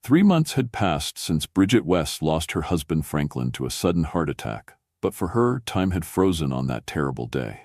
3 months had passed since Bridget West lost her husband Franklin to a sudden heart attack, but for her, time had frozen on that terrible day.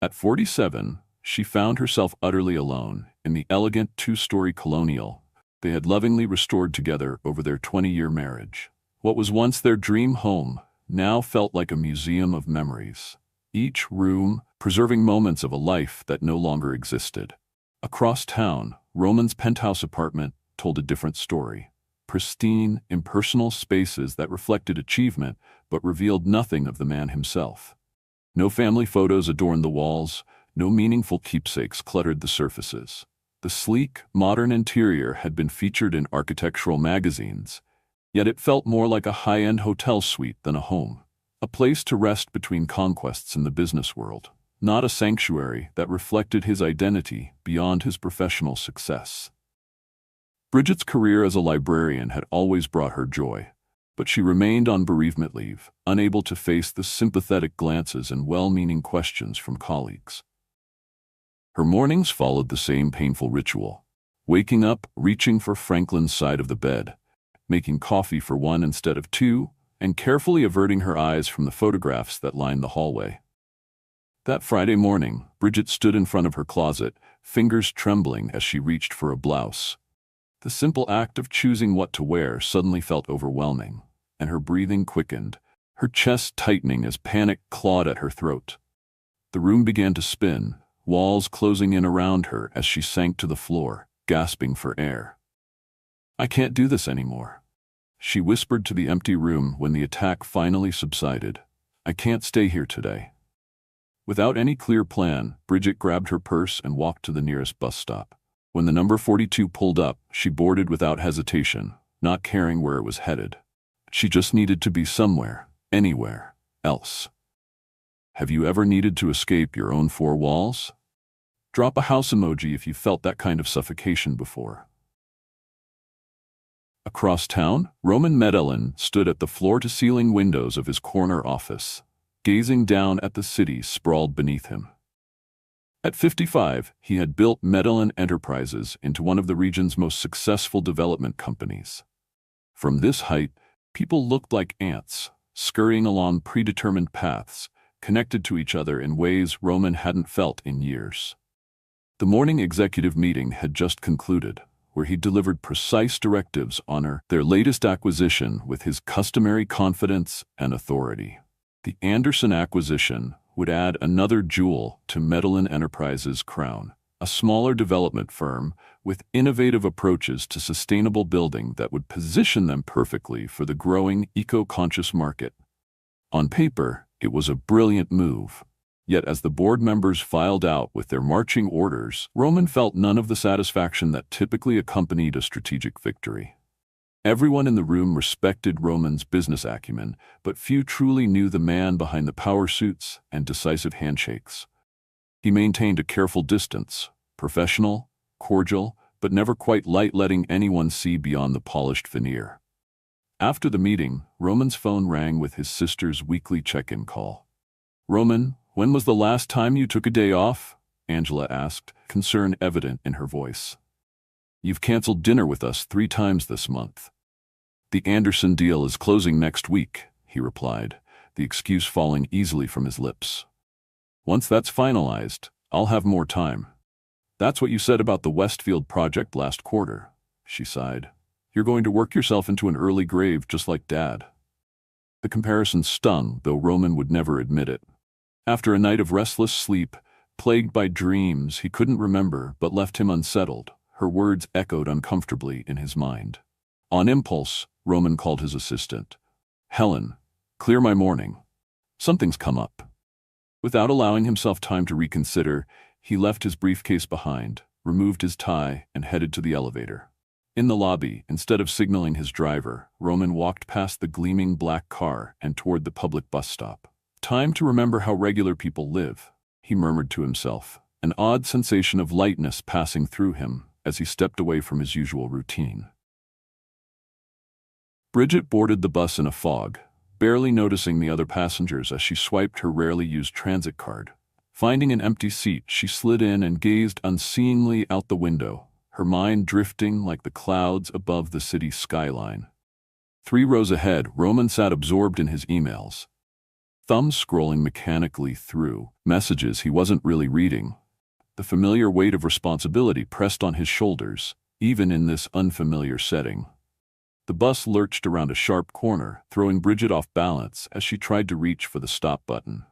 At 47, she found herself utterly alone in the elegant two-story colonial they had lovingly restored together over their 20-year marriage. What was once their dream home now felt like a museum of memories, each room preserving moments of a life that no longer existed. Across town, Roman's penthouse apartment told a different story. Pristine, impersonal spaces that reflected achievement but revealed nothing of the man himself. No family photos adorned the walls, no meaningful keepsakes cluttered the surfaces. The sleek, modern interior had been featured in architectural magazines, yet it felt more like a high-end hotel suite than a home, a place to rest between conquests in the business world, not a sanctuary that reflected his identity beyond his professional success. Bridget's career as a librarian had always brought her joy, but she remained on bereavement leave, unable to face the sympathetic glances and well-meaning questions from colleagues. Her mornings followed the same painful ritual, waking up, reaching for Franklin's side of the bed, making coffee for one instead of two, and carefully averting her eyes from the photographs that lined the hallway. That Friday morning, Bridget stood in front of her closet, fingers trembling as she reached for a blouse. The simple act of choosing what to wear suddenly felt overwhelming, and her breathing quickened, her chest tightening as panic clawed at her throat. The room began to spin, walls closing in around her as she sank to the floor, gasping for air. "I can't do this anymore," she whispered to the empty room when the attack finally subsided. "I can't stay here today." Without any clear plan, Bridget grabbed her purse and walked to the nearest bus stop. When the number 42 pulled up, she boarded without hesitation, not caring where it was headed. She just needed to be somewhere, anywhere else. Have you ever needed to escape your own four walls? Drop a house emoji if you felt that kind of suffocation before. Across town, Roman Medellin stood at the floor-to-ceiling windows of his corner office, gazing down at the city sprawled beneath him. At 55, he had built Medellin Enterprises into one of the region's most successful development companies. From this height, people looked like ants, scurrying along predetermined paths, connected to each other in ways Roman hadn't felt in years. The morning executive meeting had just concluded, where he delivered precise directives on their latest acquisition with his customary confidence and authority. The Anderson acquisition would add another jewel to Medellin Enterprises' crown, a smaller development firm with innovative approaches to sustainable building that would position them perfectly for the growing eco-conscious market. On paper, it was a brilliant move. Yet as the board members filed out with their marching orders, Roman felt none of the satisfaction that typically accompanied a strategic victory. Everyone in the room respected Roman's business acumen, but few truly knew the man behind the power suits and decisive handshakes. He maintained a careful distance, professional, cordial, but never quite light, letting anyone see beyond the polished veneer. After the meeting, Roman's phone rang with his sister's weekly check-in call. "Roman, when was the last time you took a day off?" Angela asked, concern evident in her voice. "You've canceled dinner with us 3 times this month." "The Anderson deal is closing next week," he replied, the excuse falling easily from his lips. "Once that's finalized, I'll have more time." "That's what you said about the Westfield project last quarter," she sighed. "You're going to work yourself into an early grave just like Dad." The comparison stung, though Roman would never admit it. After a night of restless sleep, plagued by dreams he couldn't remember but left him unsettled, her words echoed uncomfortably in his mind. On impulse, Roman called his assistant. "Helen, clear my morning. Something's come up." Without allowing himself time to reconsider, he left his briefcase behind, removed his tie, and headed to the elevator. In the lobby, instead of signaling his driver, Roman walked past the gleaming black car and toward the public bus stop. "Time to remember how regular people live," he murmured to himself, an odd sensation of lightness passing through him as he stepped away from his usual routine. Bridget boarded the bus in a fog, barely noticing the other passengers as she swiped her rarely used transit card. Finding an empty seat, she slid in and gazed unseeingly out the window, her mind drifting like the clouds above the city skyline. 3 rows ahead, Roman sat absorbed in his emails, thumbs scrolling mechanically through messages he wasn't really reading. The familiar weight of responsibility pressed on his shoulders, even in this unfamiliar setting. The bus lurched around a sharp corner, throwing Bridget off balance as she tried to reach for the stop button.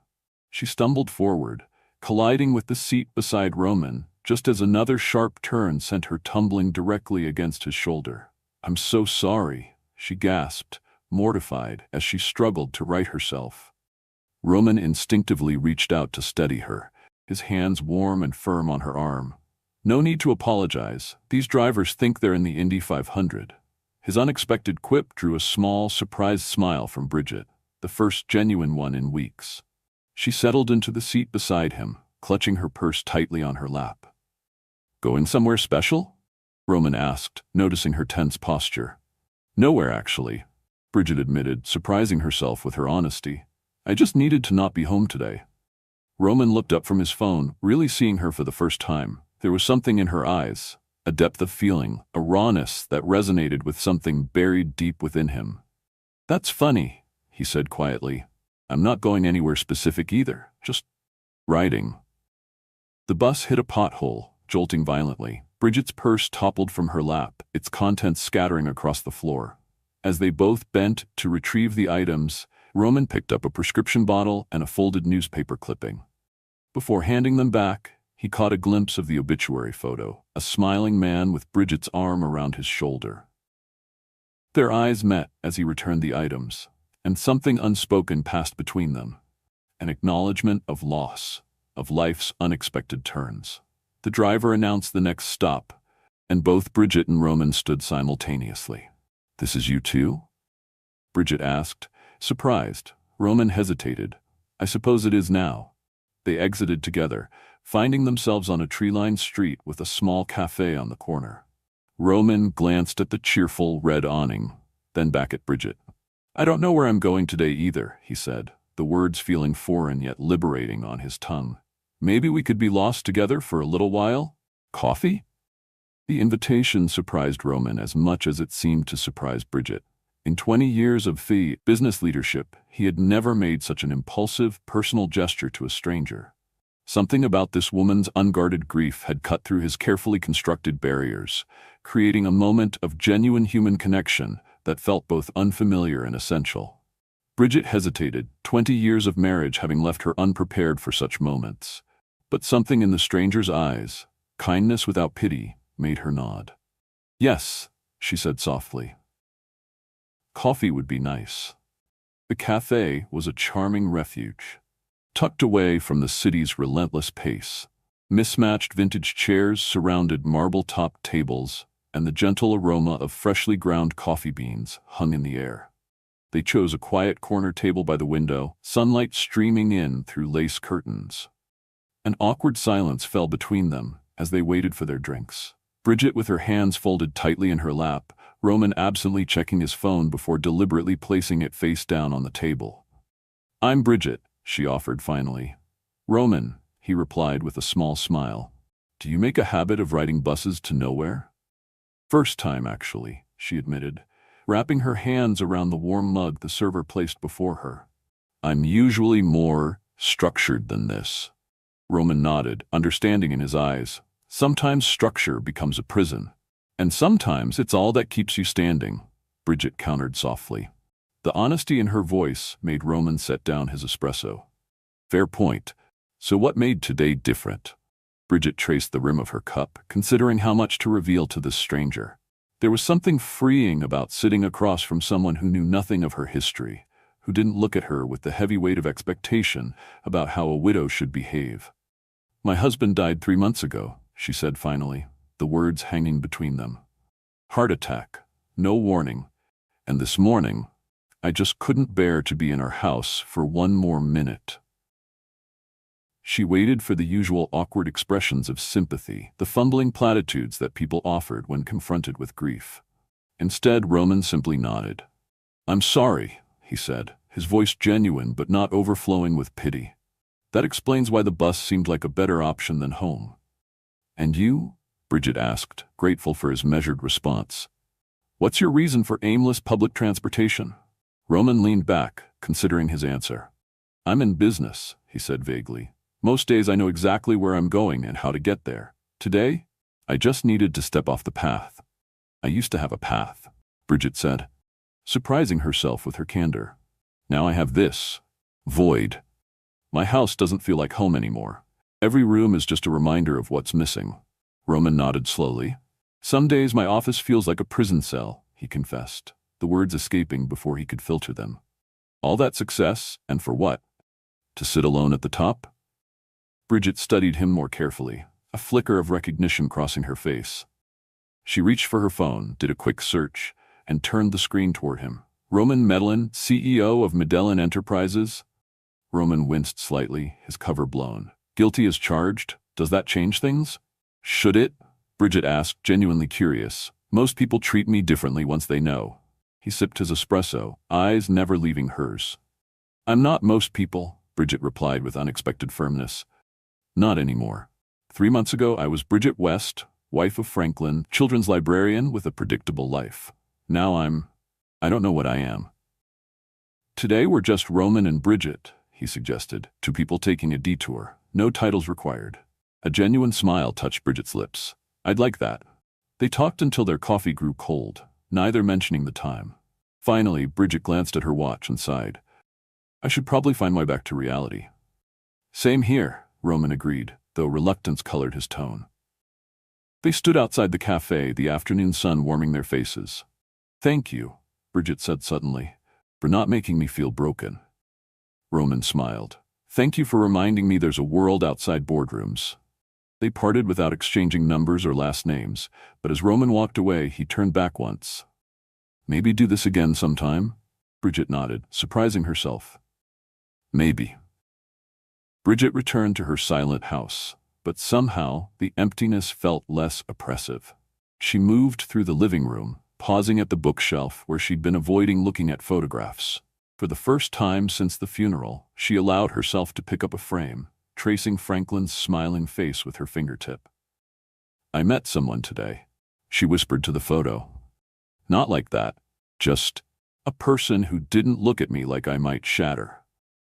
She stumbled forward, colliding with the seat beside Roman, just as another sharp turn sent her tumbling directly against his shoulder. "I'm so sorry," she gasped, mortified as she struggled to right herself. Roman instinctively reached out to steady her, his hands warm and firm on her arm. "No need to apologize. These drivers think they're in the Indy 500. His unexpected quip drew a small, surprised smile from Bridget, the first genuine one in weeks. She settled into the seat beside him, clutching her purse tightly on her lap. "Going somewhere special?" Roman asked, noticing her tense posture. "Nowhere, actually," Bridget admitted, surprising herself with her honesty. "I just needed to not be home today." Roman looked up from his phone, really seeing her for the first time. There was something in her eyes, a depth of feeling, a rawness that resonated with something buried deep within him. "That's funny," he said quietly. "I'm not going anywhere specific either, just riding." The bus hit a pothole, jolting violently. Bridget's purse toppled from her lap, its contents scattering across the floor. As they both bent to retrieve the items, Roman picked up a prescription bottle and a folded newspaper clipping. Before handing them back, he caught a glimpse of the obituary photo, a smiling man with Bridget's arm around his shoulder. Their eyes met as he returned the items, and something unspoken passed between them, an acknowledgement of loss, of life's unexpected turns. The driver announced the next stop, and both Bridget and Roman stood simultaneously. "This is you too?" Bridget asked, surprised. Roman hesitated. "I suppose it is now." They exited together, finding themselves on a tree-lined street with a small cafe on the corner. Roman glanced at the cheerful red awning, then back at Bridget. "I don't know where I'm going today either," he said, the words feeling foreign yet liberating on his tongue. "Maybe we could be lost together for a little while? Coffee?" The invitation surprised Roman as much as it seemed to surprise Bridget. In 20 years of business leadership, he had never made such an impulsive, personal gesture to a stranger. Something about this woman's unguarded grief had cut through his carefully constructed barriers, creating a moment of genuine human connection that felt both unfamiliar and essential. Bridget hesitated, 20 years of marriage having left her unprepared for such moments. But something in the stranger's eyes, kindness without pity, made her nod. "Yes," she said softly. Coffee would be nice. The cafe was a charming refuge, tucked away from the city's relentless pace. Mismatched vintage chairs surrounded marble-topped tables, and the gentle aroma of freshly ground coffee beans hung in the air. They chose a quiet corner table by the window, sunlight streaming in through lace curtains. An awkward silence fell between them as they waited for their drinks. Bridget with her hands folded tightly in her lap, Roman absently checking his phone before deliberately placing it face down on the table. "I'm Bridget," she offered finally. "Roman," he replied with a small smile. "Do you make a habit of riding buses to nowhere?" "First time, actually," she admitted, wrapping her hands around the warm mug the server placed before her. "I'm usually more structured than this." Roman nodded, understanding in his eyes. "Sometimes structure becomes a prison. And sometimes it's all that keeps you standing," Bridget countered softly. The honesty in her voice made Roman set down his espresso. "Fair point. So what made today different?" Bridget traced the rim of her cup, considering how much to reveal to this stranger. There was something freeing about sitting across from someone who knew nothing of her history, who didn't look at her with the heavy weight of expectation about how a widow should behave. "My husband died 3 months ago," she said finally, the words hanging between them. "Heart attack, no warning, and this morning, I just couldn't bear to be in our house for one more minute." She waited for the usual awkward expressions of sympathy, the fumbling platitudes that people offered when confronted with grief. Instead, Roman simply nodded. "I'm sorry," he said, his voice genuine but not overflowing with pity. "That explains why the bus seemed like a better option than home." "And you?" Bridget asked, grateful for his measured response. What's your reason for aimless public transportation? Roman leaned back, considering his answer. I'm in business, he said vaguely. Most days I know exactly where I'm going and how to get there. Today, I just needed to step off the path. I used to have a path, Bridget said, surprising herself with her candor. Now I have this. Void. My house doesn't feel like home anymore. Every room is just a reminder of what's missing. Roman nodded slowly. Some days my office feels like a prison cell, he confessed, the words escaping before he could filter them. All that success, and for what? To sit alone at the top? Bridget studied him more carefully, a flicker of recognition crossing her face. She reached for her phone, did a quick search, and turned the screen toward him. Roman Medellin, CEO of Medellin Enterprises? Roman winced slightly, his cover blown. Guilty as charged? Does that change things? Should it? Bridget asked, genuinely curious. Most people treat me differently once they know. He sipped his espresso, eyes never leaving hers. I'm not most people, Bridget replied with unexpected firmness. Not anymore. 3 months ago, I was Bridget West, wife of Franklin, children's librarian with a predictable life. Now I don't know what I am. Today we're just Roman and Bridget, he suggested, two people taking a detour. No titles required. A genuine smile touched Bridget's lips. I'd like that. They talked until their coffee grew cold, neither mentioning the time. Finally, Bridget glanced at her watch and sighed. I should probably find my way back to reality. Same here, Roman agreed, though reluctance colored his tone. They stood outside the cafe, the afternoon sun warming their faces. Thank you, Bridget said suddenly, for not making me feel broken. Roman smiled. Thank you for reminding me there's a world outside boardrooms. They parted without exchanging numbers or last names, but as Roman walked away, he turned back once. Maybe do this again sometime? Bridget nodded, surprising herself. Maybe. Bridget returned to her silent house, but somehow the emptiness felt less oppressive. She moved through the living room, pausing at the bookshelf where she'd been avoiding looking at photographs. For the first time since the funeral, she allowed herself to pick up a frame, tracing Franklin's smiling face with her fingertip. I met someone today, she whispered to the photo. Not like that, just a person who didn't look at me like I might shatter.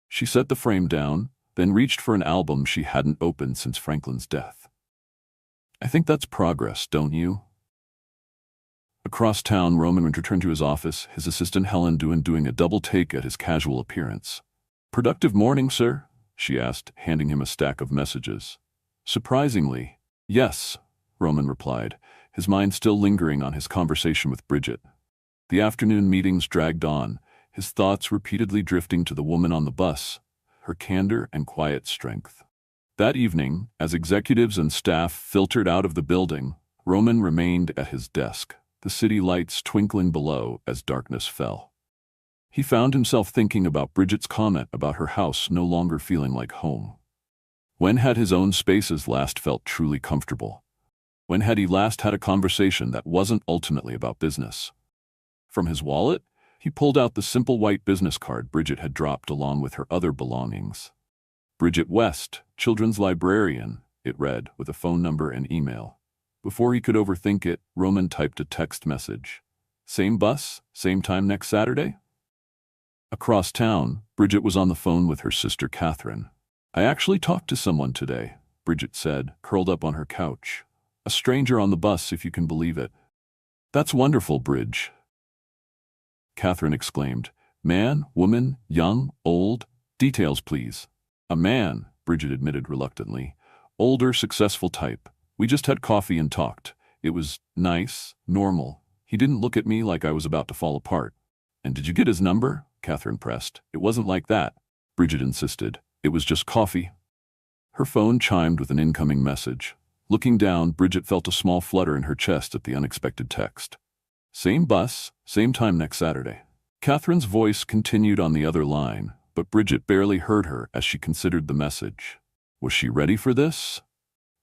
She set the frame down, then reached for an album she hadn't opened since Franklin's death. I think that's progress, don't you? Across town, Roman returned to his office, his assistant Helen doing a double take at his casual appearance. Productive morning, sir? She asked, handing him a stack of messages. Surprisingly, yes, Roman replied, his mind still lingering on his conversation with Bridget. The afternoon meetings dragged on, his thoughts repeatedly drifting to the woman on the bus, her candor and quiet strength. That evening, as executives and staff filtered out of the building, Roman remained at his desk, the city lights twinkling below as darkness fell. He found himself thinking about Bridget's comment about her house no longer feeling like home. When had his own spaces last felt truly comfortable? When had he last had a conversation that wasn't ultimately about business? From his wallet, he pulled out the simple white business card Bridget had dropped along with her other belongings. Bridget West, children's librarian, it read, with a phone number and email. Before he could overthink it, Roman typed a text message. Same bus, same time next Saturday? Across town, Bridget was on the phone with her sister Catherine. I actually talked to someone today, Bridget said, curled up on her couch. A stranger on the bus, if you can believe it. That's wonderful, Bridge. Catherine exclaimed. Man, woman, young, old? Details, please. A man, Bridget admitted reluctantly. Older, successful type. We just had coffee and talked. It was nice, normal. He didn't look at me like I was about to fall apart. And did you get his number? Catherine pressed. It wasn't like that, Bridget insisted. It was just coffee. Her phone chimed with an incoming message. Looking down, Bridget felt a small flutter in her chest at the unexpected text. Same bus, same time next Saturday. Catherine's voice continued on the other line, but Bridget barely heard her as she considered the message. Was she ready for this?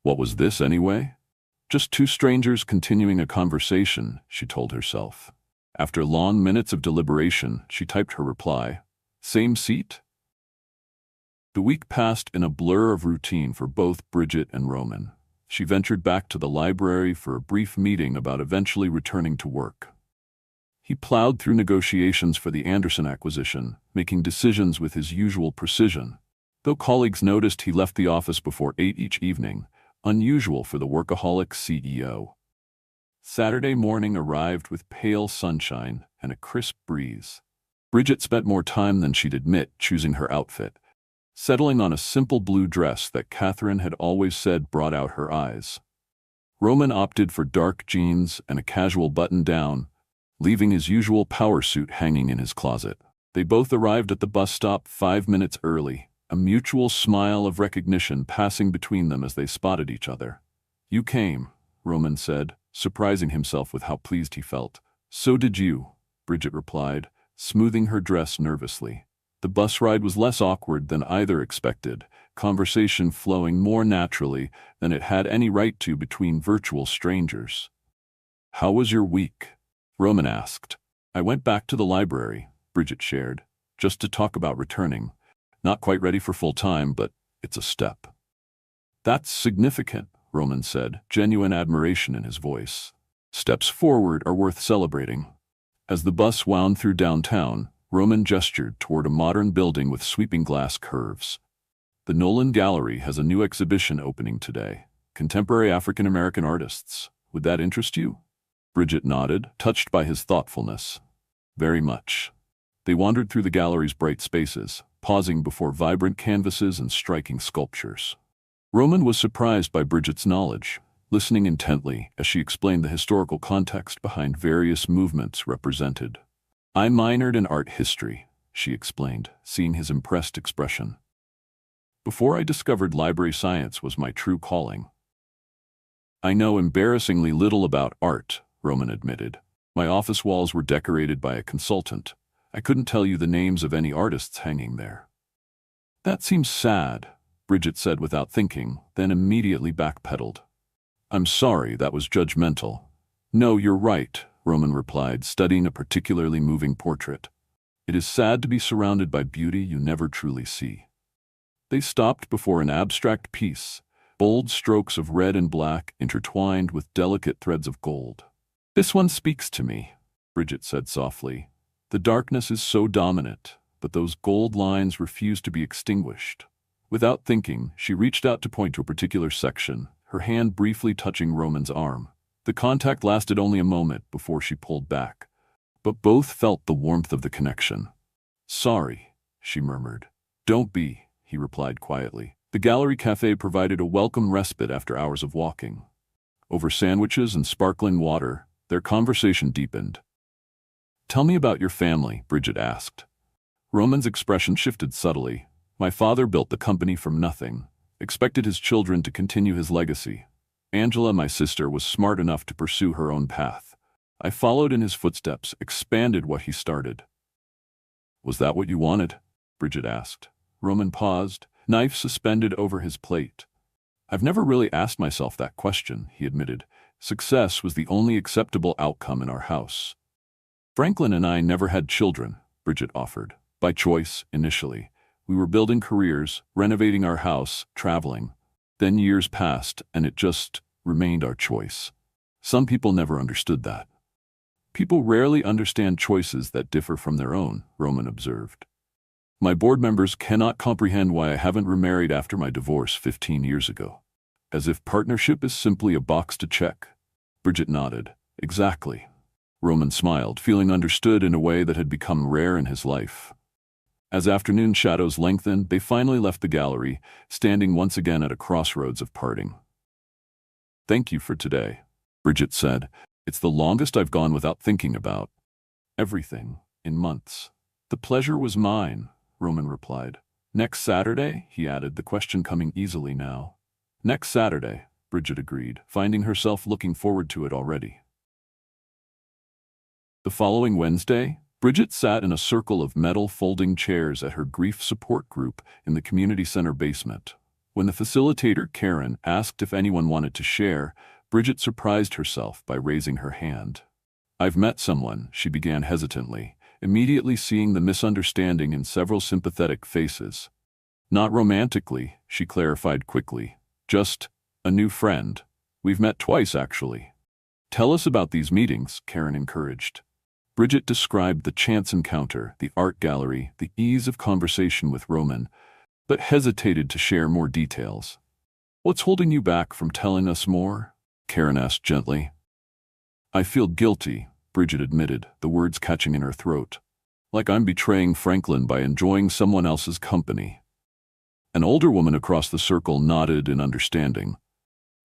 What was this anyway? Just two strangers continuing a conversation, she told herself. After long minutes of deliberation, she typed her reply. Same seat? The week passed in a blur of routine for both Bridget and Roman. She ventured back to the library for a brief meeting about eventually returning to work. He plowed through negotiations for the Anderson acquisition, making decisions with his usual precision. Though colleagues noticed he left the office before 8 each evening, unusual for the workaholic CEO. Saturday morning arrived with pale sunshine and a crisp breeze. Bridget spent more time than she'd admit choosing her outfit, settling on a simple blue dress that Catherine had always said brought out her eyes. Roman opted for dark jeans and a casual button-down, leaving his usual power suit hanging in his closet. They both arrived at the bus stop 5 minutes early, a mutual smile of recognition passing between them as they spotted each other. "You came," Roman said, surprising himself with how pleased he felt. "So did you," Bridget replied, smoothing her dress nervously. The bus ride was less awkward than either expected, conversation flowing more naturally than it had any right to between virtual strangers. "How was your week?" Roman asked. "I went back to the library," Bridget shared, "just to talk about returning. Not quite ready for full-time, but it's a step." "That's significant," Roman said, genuine admiration in his voice. "Steps forward are worth celebrating." As the bus wound through downtown, Roman gestured toward a modern building with sweeping glass curves. "The Nolan Gallery has a new exhibition opening today. Contemporary African-American artists. Would that interest you?" Bridget nodded, touched by his thoughtfulness. "Very much." They wandered through the gallery's bright spaces, pausing before vibrant canvases and striking sculptures. Roman was surprised by Bridget's knowledge, listening intently as she explained the historical context behind various movements represented. "I minored in art history," she explained, seeing his impressed expression. "Before I discovered library science was my true calling." "I know embarrassingly little about art," Roman admitted. "My office walls were decorated by a consultant. I couldn't tell you the names of any artists hanging there." "That seems sad," Bridget said without thinking, then immediately backpedaled. "I'm sorry, that was judgmental." "No, you're right," Roman replied, studying a particularly moving portrait. "It is sad to be surrounded by beauty you never truly see." They stopped before an abstract piece, bold strokes of red and black intertwined with delicate threads of gold. "This one speaks to me," Bridget said softly. "The darkness is so dominant, but those gold lines refuse to be extinguished." Without thinking, she reached out to point to a particular section, her hand briefly touching Roman's arm. The contact lasted only a moment before she pulled back, but both felt the warmth of the connection. "Sorry," she murmured. "Don't be," he replied quietly. The gallery cafe provided a welcome respite after hours of walking. Over sandwiches and sparkling water, their conversation deepened. "Tell me about your family," Bridget asked. Roman's expression shifted subtly. "My father built the company from nothing, expected his children to continue his legacy. Angela, my sister, was smart enough to pursue her own path. I followed in his footsteps, expanded what he started." "Was that what you wanted?" Bridget asked. Roman paused, knife suspended over his plate. "I've never really asked myself that question," he admitted. "Success was the only acceptable outcome in our house." "Franklin and I never had children," Bridget offered. "By choice, initially. We were building careers, renovating our house, traveling. Then years passed, and it just remained our choice. Some people never understood that." "People rarely understand choices that differ from their own," Roman observed. "My board members cannot comprehend why I haven't remarried after my divorce 15 years ago. As if partnership is simply a box to check." Bridget nodded. "Exactly." Roman smiled, feeling understood in a way that had become rare in his life. As afternoon shadows lengthened, they finally left the gallery, standing once again at a crossroads of parting. "Thank you for today," Bridget said. "It's the longest I've gone without thinking about everything in months." "The pleasure was mine," Roman replied. "Next Saturday?" he added, the question coming easily now. "Next Saturday," Bridget agreed, finding herself looking forward to it already. The following Wednesday, Bridget sat in a circle of metal folding chairs at her grief support group in the community center basement. When the facilitator, Karen, asked if anyone wanted to share, Bridget surprised herself by raising her hand. "I've met someone," she began hesitantly, immediately seeing the misunderstanding in several sympathetic faces. "Not romantically," she clarified quickly, "just a new friend. We've met twice, actually. Tell us about these meetings, Karen encouraged. Bridget described the chance encounter, the art gallery, the ease of conversation with Roman, but hesitated to share more details. What's holding you back from telling us more? Karen asked gently. I feel guilty, Bridget admitted, the words catching in her throat. Like I'm betraying Franklin by enjoying someone else's company. An older woman across the circle nodded in understanding.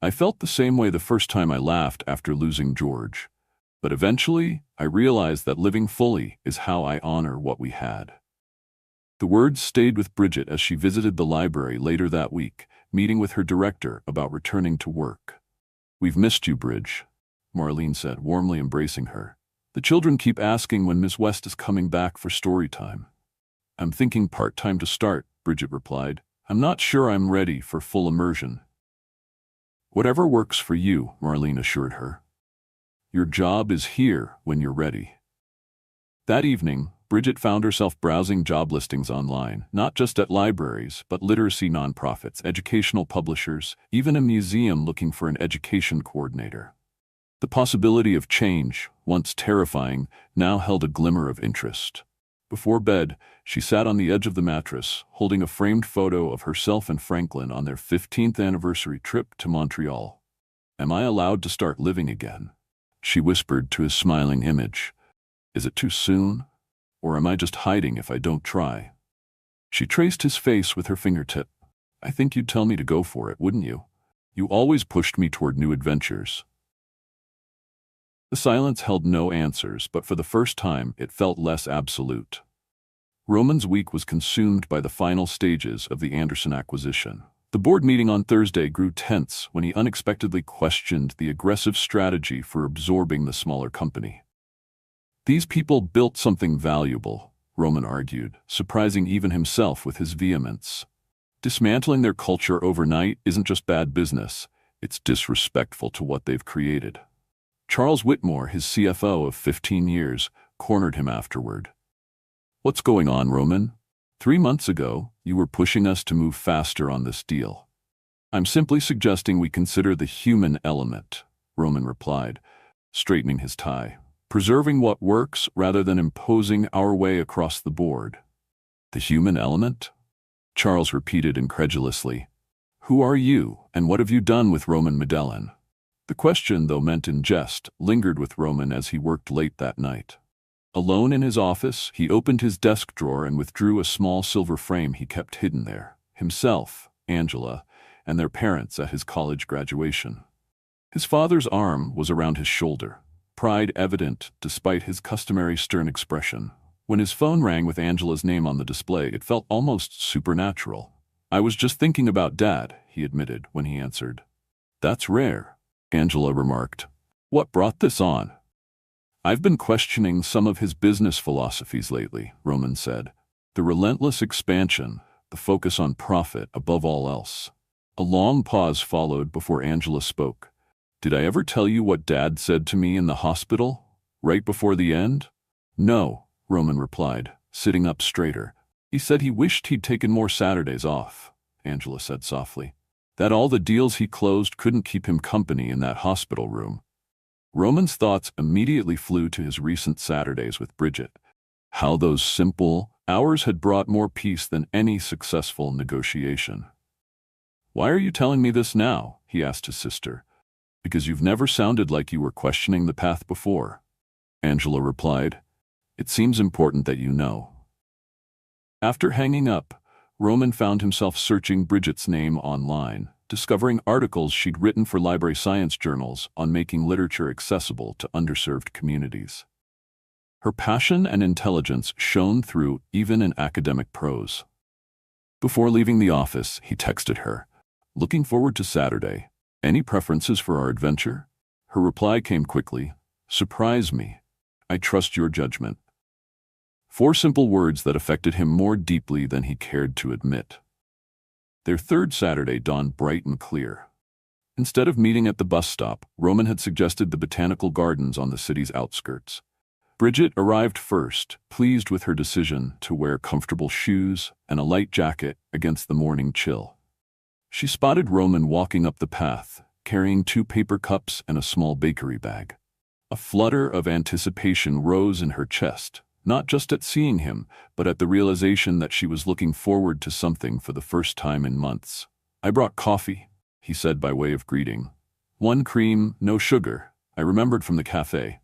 I felt the same way the first time I laughed after losing George. But eventually, I realized that living fully is how I honor what we had. The words stayed with Bridget as she visited the library later that week, meeting with her director about returning to work. We've missed you, Bridge, Marlene said, warmly embracing her. The children keep asking when Miss West is coming back for story time. I'm thinking part-time to start, Bridget replied. I'm not sure I'm ready for full immersion. Whatever works for you, Marlene assured her. Your job is here when you're ready. That evening, Bridget found herself browsing job listings online, not just at libraries, but literacy nonprofits, educational publishers, even a museum looking for an education coordinator. The possibility of change, once terrifying, now held a glimmer of interest. Before bed, she sat on the edge of the mattress, holding a framed photo of herself and Franklin on their 15th anniversary trip to Montreal. Am I allowed to start living again? She whispered to his smiling image. Is it too soon? Or am I just hiding if I don't try? She traced his face with her fingertip. I think you'd tell me to go for it, wouldn't you? You always pushed me toward new adventures. The silence held no answers, but for the first time it felt less absolute. Roman's week was consumed by the final stages of the Anderson acquisition. The board meeting on Thursday grew tense when he unexpectedly questioned the aggressive strategy for absorbing the smaller company. These people built something valuable, Roman argued, surprising even himself with his vehemence. Dismantling their culture overnight isn't just bad business, it's disrespectful to what they've created. Charles Whitmore, his CFO of 15 years, cornered him afterward. What's going on, Roman? 3 months ago, you were pushing us to move faster on this deal. I'm simply suggesting we consider the human element, Roman replied, straightening his tie. Preserving what works rather than imposing our way across the board. The human element? Charles repeated incredulously. Who are you, and what have you done with Roman Medellin? The question, though meant in jest, lingered with Roman as he worked late that night. Alone in his office, he opened his desk drawer and withdrew a small silver frame he kept hidden there. Himself, Angela, and their parents at his college graduation. His father's arm was around his shoulder, pride evident despite his customary stern expression. When his phone rang with Angela's name on the display, it felt almost supernatural. I was just thinking about Dad, he admitted when he answered. That's rare, Angela remarked. What brought this on? I've been questioning some of his business philosophies lately, Roman said. The relentless expansion, the focus on profit above all else. A long pause followed before Angela spoke. Did I ever tell you what Dad said to me in the hospital, right before the end? No, Roman replied, sitting up straighter. He said he wished he'd taken more Saturdays off, Angela said softly. That all the deals he closed couldn't keep him company in that hospital room. Roman's thoughts immediately flew to his recent Saturdays with Bridget. How those simple hours had brought more peace than any successful negotiation. Why are you telling me this now? He asked his sister. Because you've never sounded like you were questioning the path before, Angela replied. It seems important that you know. After hanging up, Roman found himself searching Bridget's name online, discovering articles she'd written for library science journals on making literature accessible to underserved communities. Her passion and intelligence shone through even in academic prose. Before leaving the office, he texted her, "Looking forward to Saturday. Any preferences for our adventure?" Her reply came quickly, "Surprise me. I trust your judgment." 4 simple words that affected him more deeply than he cared to admit. Their third Saturday dawned bright and clear. Instead of meeting at the bus stop, Roman had suggested the botanical gardens on the city's outskirts. Bridget arrived first, pleased with her decision to wear comfortable shoes and a light jacket against the morning chill. She spotted Roman walking up the path, carrying 2 paper cups and a small bakery bag. A flutter of anticipation rose in her chest, not just at seeing him, but at the realization that she was looking forward to something for the first time in months. "I brought coffee," he said by way of greeting. "1 cream, no sugar," I remembered from the cafe.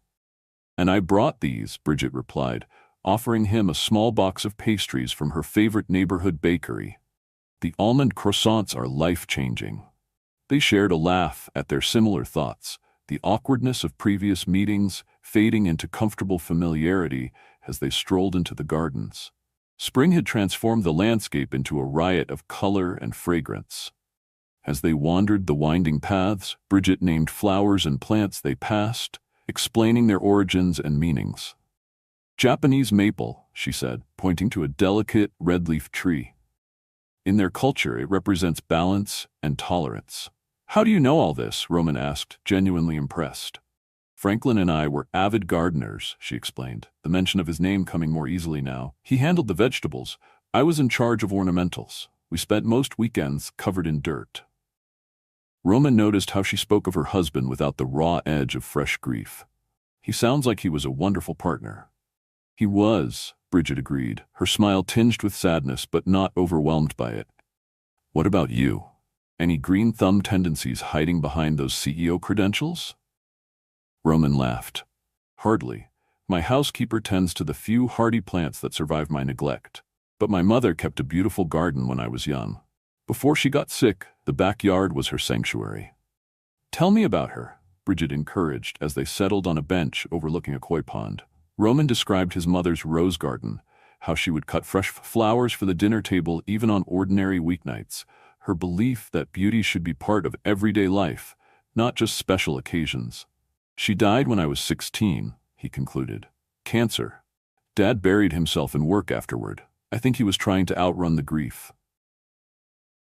"And I brought these," Bridget replied, offering him a small box of pastries from her favorite neighborhood bakery. The almond croissants are life-changing. They shared a laugh at their similar thoughts, the awkwardness of previous meetings fading into comfortable familiarity as they strolled into the gardens. Spring had transformed the landscape into a riot of color and fragrance. As they wandered the winding paths, Bridget named flowers and plants they passed, explaining their origins and meanings. "Japanese maple," she said, pointing to a delicate red-leaf tree. "In their culture, it represents balance and tolerance." "How do you know all this?" Roman asked, genuinely impressed. "Franklin and I were avid gardeners," she explained, the mention of his name coming more easily now. "He handled the vegetables. I was in charge of ornamentals. We spent most weekends covered in dirt." Roman noticed how she spoke of her husband without the raw edge of fresh grief. "He sounds like he was a wonderful partner." "He was," Bridget agreed, her smile tinged with sadness but not overwhelmed by it. "What about you? Any green thumb tendencies hiding behind those CEO credentials?" Roman laughed. "Hardly. My housekeeper tends to the few hardy plants that survive my neglect. But my mother kept a beautiful garden when I was young. Before she got sick, the backyard was her sanctuary." "Tell me about her," Bridget encouraged as they settled on a bench overlooking a koi pond. Roman described his mother's rose garden, how she would cut fresh flowers for the dinner table even on ordinary weeknights, her belief that beauty should be part of everyday life, not just special occasions. "She died when I was 16, he concluded. "Cancer. Dad buried himself in work afterward. I think he was trying to outrun the grief."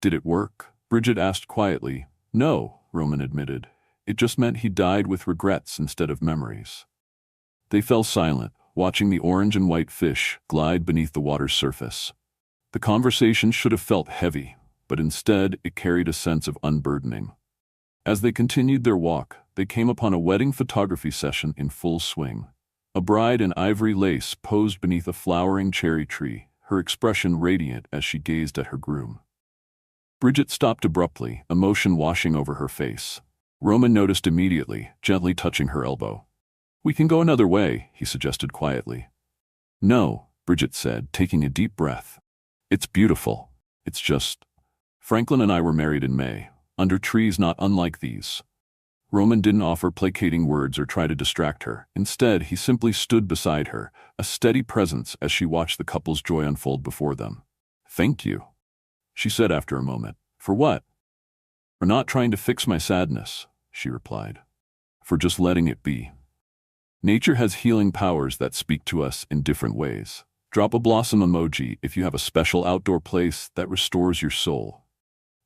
"Did it work?" Bridget asked quietly. "No," Roman admitted. "It just meant he died with regrets instead of memories." They fell silent, watching the orange and white fish glide beneath the water's surface. The conversation should have felt heavy, but instead it carried a sense of unburdening. As they continued their walk, they came upon a wedding photography session in full swing. A bride in ivory lace posed beneath a flowering cherry tree, her expression radiant as she gazed at her groom. Bridget stopped abruptly, emotion washing over her face. Roman noticed immediately, gently touching her elbow. "We can go another way," he suggested quietly. "No," Bridget said, taking a deep breath. "It's beautiful. It's just... Franklin and I were married in May, under trees not unlike these." Roman didn't offer placating words or try to distract her. Instead, he simply stood beside her, a steady presence as she watched the couple's joy unfold before them. "Thank you," she said after a moment. "For what?" "For not trying to fix my sadness," she replied. "For just letting it be. Nature has healing powers that speak to us in different ways. Drop a blossom emoji if you have a special outdoor place that restores your soul."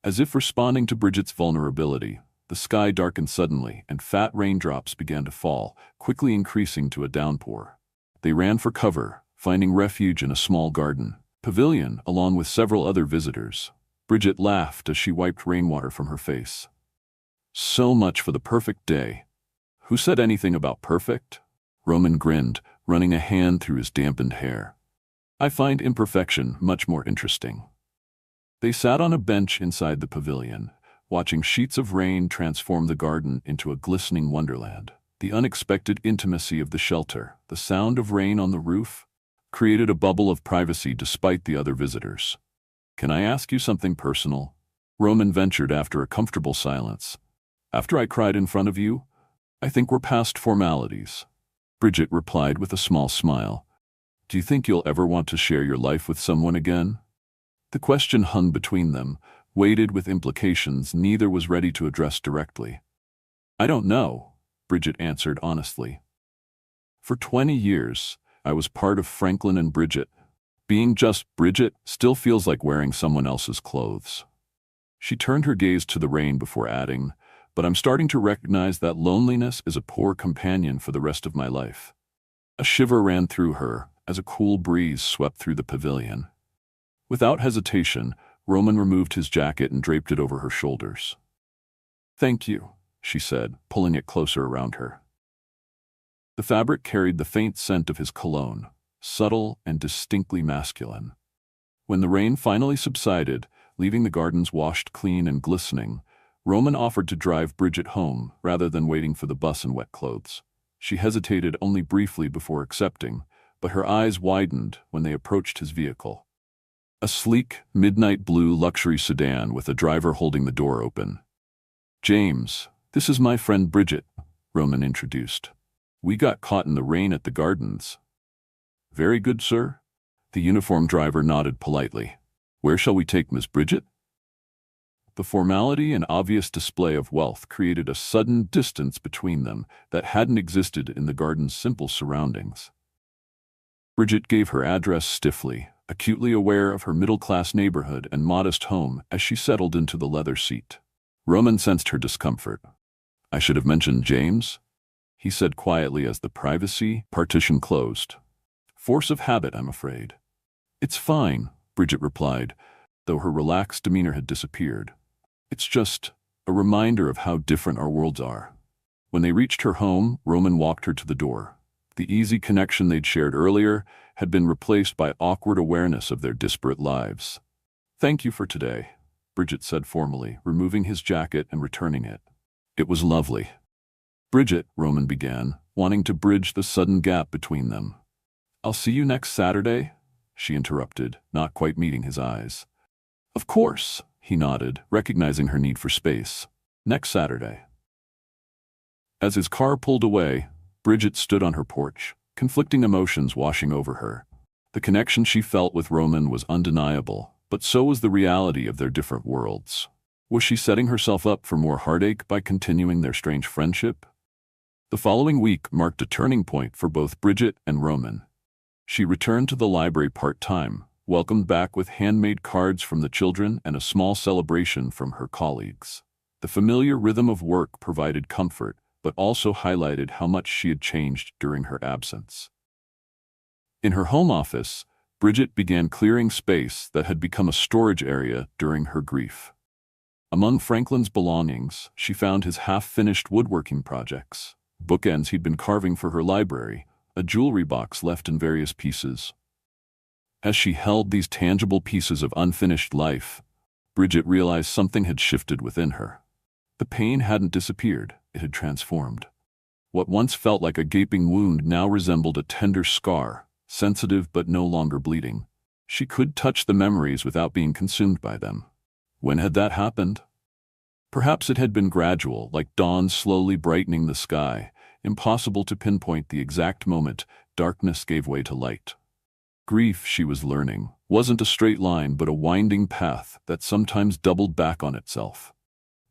As if responding to Bridget's vulnerability, the sky darkened suddenly and fat raindrops began to fall, quickly increasing to a downpour. They ran for cover, finding refuge in a small garden pavilion along with several other visitors. Bridget laughed as she wiped rainwater from her face. "So much for the perfect day." "Who said anything about perfect?" Roman grinned, running a hand through his dampened hair. "I find imperfection much more interesting." They sat on a bench inside the pavilion, watching sheets of rain transform the garden into a glistening wonderland. The unexpected intimacy of the shelter, the sound of rain on the roof, created a bubble of privacy despite the other visitors. "Can I ask you something personal?" Roman ventured after a comfortable silence. "After I cried in front of you, I think we're past formalities." Bridget replied with a small smile. "Do you think you'll ever want to share your life with someone again?" The question hung between them, weighted with implications neither was ready to address directly. "I don't know," Bridget answered honestly. "For 20 years, I was part of Franklin and Bridget. Being just Bridget still feels like wearing someone else's clothes." She turned her gaze to the rain before adding, "But I'm starting to recognize that loneliness is a poor companion for the rest of my life." A shiver ran through her as a cool breeze swept through the pavilion. Without hesitation, Roman removed his jacket and draped it over her shoulders. "Thank you," she said, pulling it closer around her. The fabric carried the faint scent of his cologne, subtle and distinctly masculine. When the rain finally subsided, leaving the gardens washed clean and glistening, Roman offered to drive Bridget home rather than waiting for the bus in wet clothes. She hesitated only briefly before accepting, but her eyes widened when they approached his vehicle. A sleek, midnight blue luxury sedan with a driver holding the door open. "James, this is my friend Bridget," Roman introduced. "We got caught in the rain at the gardens." "Very good, sir." The uniformed driver nodded politely. "Where shall we take Miss Bridget?" The formality and obvious display of wealth created a sudden distance between them that hadn't existed in the garden's simple surroundings. Bridget gave her address stiffly, acutely aware of her middle-class neighborhood and modest home as she settled into the leather seat. Roman sensed her discomfort. "I should have mentioned James," he said quietly as the privacy partition closed. "Force of habit, I'm afraid." "It's fine," Bridget replied, though her relaxed demeanor had disappeared. "It's just a reminder of how different our worlds are." When they reached her home, Roman walked her to the door. The easy connection they'd shared earlier had been replaced by awkward awareness of their disparate lives. "Thank you for today," Bridget said formally, removing his jacket and returning it. "It was lovely." "Bridget," Roman began, wanting to bridge the sudden gap between them. "I'll see you next Saturday," she interrupted, not quite meeting his eyes. "Of course," he nodded, recognizing her need for space. "Next Saturday." As his car pulled away, Bridget stood on her porch, conflicting emotions washing over her. The connection she felt with Roman was undeniable, but so was the reality of their different worlds. Was she setting herself up for more heartache by continuing their strange friendship? The following week marked a turning point for both Bridget and Roman. She returned to the library part-time, welcomed back with handmade cards from the children and a small celebration from her colleagues. The familiar rhythm of work provided comfort, but also highlighted how much she had changed during her absence. In her home office, Bridget began clearing space that had become a storage area during her grief. Among Franklin's belongings, she found his half-finished woodworking projects, bookends he'd been carving for her library, a jewelry box left in various pieces. As she held these tangible pieces of unfinished life, Bridget realized something had shifted within her. The pain hadn't disappeared, it had transformed. What once felt like a gaping wound now resembled a tender scar, sensitive but no longer bleeding. She could touch the memories without being consumed by them. When had that happened? Perhaps it had been gradual, like dawn slowly brightening the sky, impossible to pinpoint the exact moment darkness gave way to light. Grief, she was learning, wasn't a straight line but a winding path that sometimes doubled back on itself.